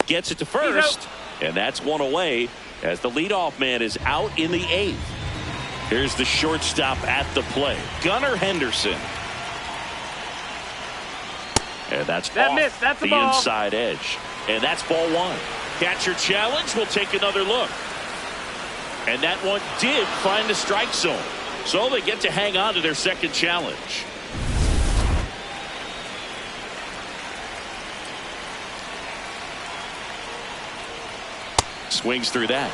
Speaker 2: Gets it to first. And that's one away as the leadoff man is out in the 8th. Here's the shortstop at the plate, Gunnar Henderson. And that's off the inside edge. And that's ball 1. Catcher challenge. We'll take another look. And that one did find the strike zone. So they get to hang on to their second challenge. Swings through that.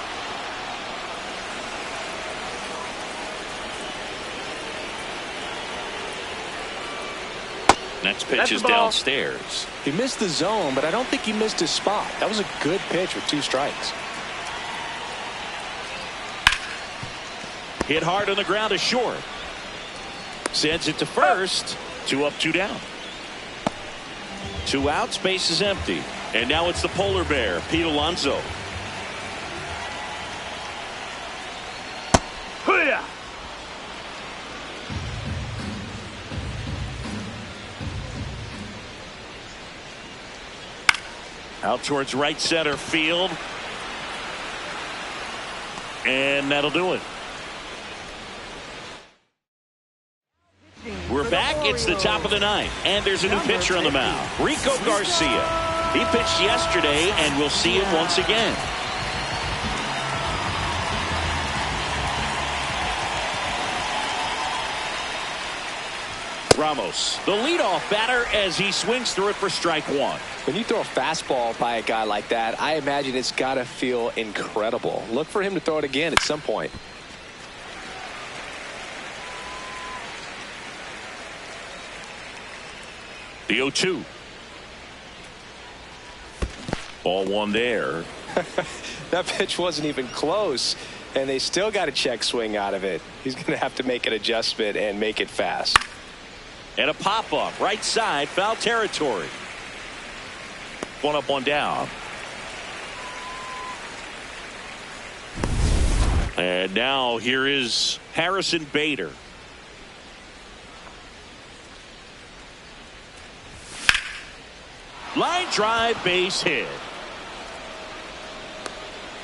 Speaker 2: Next pitch is downstairs.
Speaker 1: He missed the zone, but I don't think he missed his spot. That was a good pitch with 2 strikes.
Speaker 2: Hit hard on the ground to short. Sends it to first. 2 up, 2 down. 2 outs, base is empty. And now it's the polar bear, Pete Alonso. Out towards right center field. And that'll do it. We're back. It's the top of the 9th. And there's a new pitcher on the mound. Rico Garcia. He pitched yesterday, and we'll see him once again. Ramos, the leadoff batter, as he swings through it for strike 1.
Speaker 1: When you throw a fastball by a guy like that, I imagine it's got to feel incredible. Look for him to throw it again at some point.
Speaker 2: The 0-2. Ball one there.
Speaker 1: That pitch wasn't even close, and they still got a check swing out of it. He's going to have to make an adjustment and make it fast.
Speaker 2: And a pop-up. Right side. Foul territory. One up, one down. And now here is Harrison Bader. Line drive, base hit.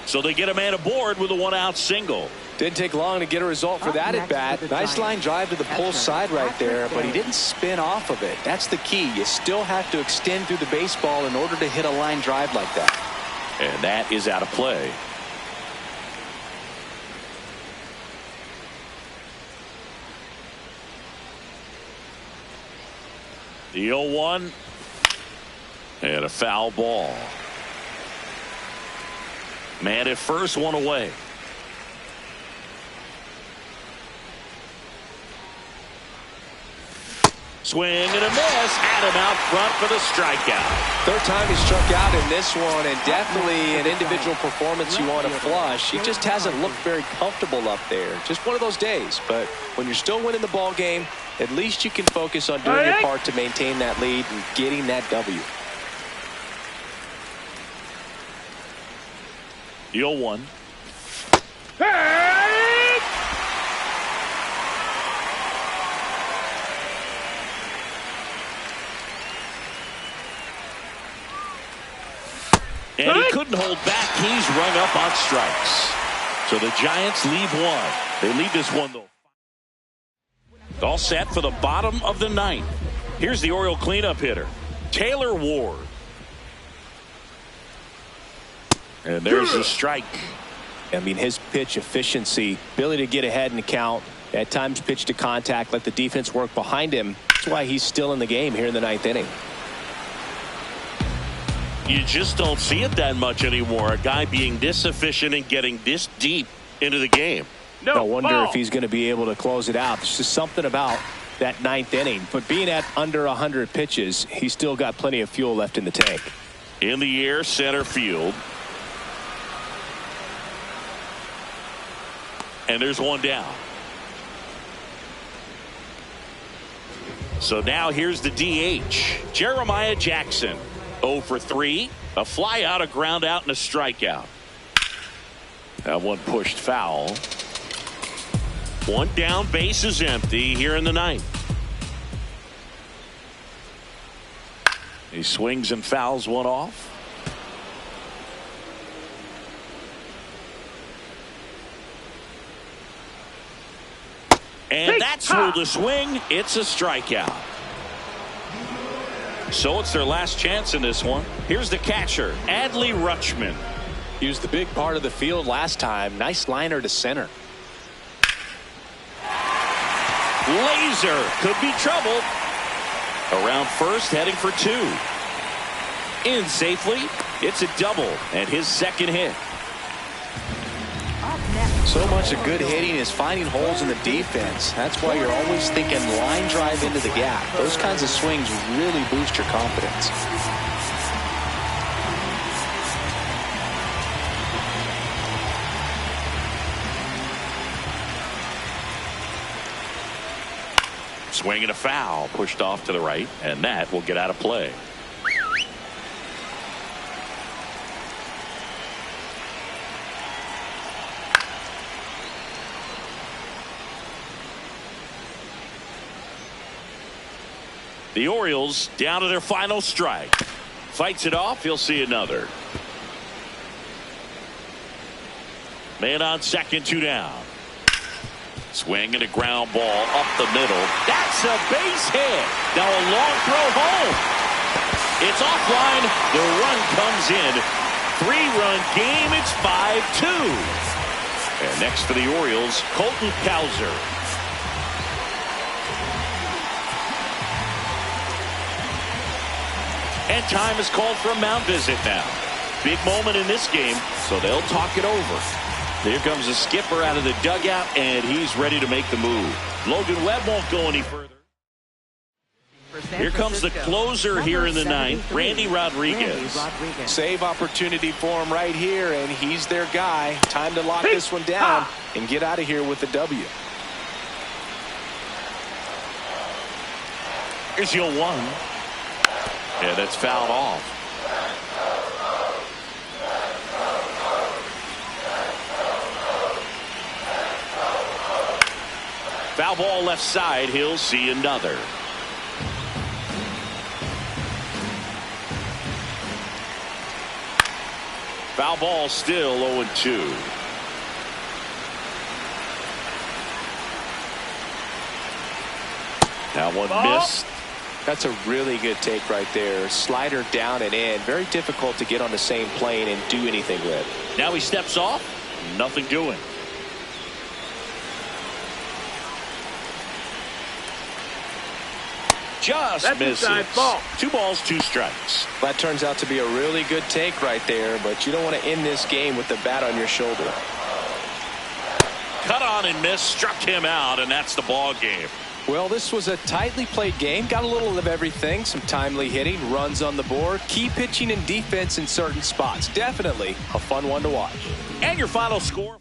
Speaker 2: So they get a man aboard with a one-out single.
Speaker 1: Didn't take long to get a result for that at bat. Nice line drive to the pull side right there, but he didn't spin off of it. That's the key. You still have to extend through the baseball in order to hit a line drive like that.
Speaker 2: And that is out of play. The 0-1 and a foul ball. Man at first, one away. Swing and a miss. Adam out front for the strikeout.
Speaker 1: Third time he struck out in this one, and definitely an individual performance you want to flush. He just hasn't looked very comfortable up there. Just one of those days. But when you're still winning the ball game, at least you can focus on doing your part to maintain that lead and getting that W.
Speaker 2: The 0-1. And he couldn't hold back. He's rung up on strikes. So the Giants leave one. They lead this one, though. All set for the bottom of the ninth. Here's the Oriole cleanup hitter, Taylor Ward. And there's the strike.
Speaker 1: I mean, his pitch efficiency, ability to get ahead in the count, at times pitch to contact, let the defense work behind him. That's why he's still in the game here in the ninth inning.
Speaker 2: You just don't see it that much anymore. A guy being this efficient and getting this deep into the game.
Speaker 1: I wonder if he's going to be able to close it out. There's just something about that ninth inning. But being at under 100 pitches, he's still got plenty of fuel left in the tank.
Speaker 2: In the air, center field. And there's one down. So now here's the DH, Jeremiah Jackson. 0 for 3. A fly out, a ground out, and a strikeout. That one pushed foul. One down, base is empty here in the ninth. He swings and fouls one off. And that's through the swing. It's a strikeout. So it's their last chance in this one. Here's the catcher, Adley Rutschman.
Speaker 1: Used the big part of the field last time. Nice liner to center.
Speaker 2: Laser could be trouble. Around first, heading for 2. In safely. It's a double and his second hit.
Speaker 1: So much of good hitting is finding holes in the defense. That's why you're always thinking line drive into the gap. Those kinds of swings really boost your confidence.
Speaker 2: Swing and a foul, pushed off to the right, and that will get out of play. The Orioles down to their final strike. Fights it off. He'll see another. Man on second, 2 down. Swing and a ground ball up the middle. That's a base hit. Now a long throw home. It's offline. The run comes in. 3-run game. It's 5-2. And next for the Orioles, Colton Cowser. And time is called for a mound visit now. Big moment in this game, so they'll talk it over. Here comes the skipper out of the dugout, and he's ready to make the move. Logan Webb won't go any further. Here comes the closer here in the ninth, Randy Rodriguez.
Speaker 1: Save opportunity for him right here, and he's their guy. Time to lock this one down and get out of here with the W.
Speaker 2: Here's your 1. Yeah, that's fouled off. Foul ball left side. He'll see another. Foul ball still 0-2. That one missed.
Speaker 1: That's a really good take right there. Slider down and in. Very difficult to get on the same plane and do anything with.
Speaker 2: Now he steps off. Nothing doing. Just misses.
Speaker 3: Ball.
Speaker 2: 2 balls, 2 strikes.
Speaker 1: That turns out to be a really good take right there, but you don't want to end this game with the bat on your shoulder.
Speaker 2: Cut on and miss, struck him out, and that's the ball game.
Speaker 1: Well, this was a tightly played game. Got a little of everything. Some timely hitting, runs on the board, key pitching and defense in certain spots. Definitely a fun one to watch.
Speaker 2: And your final score.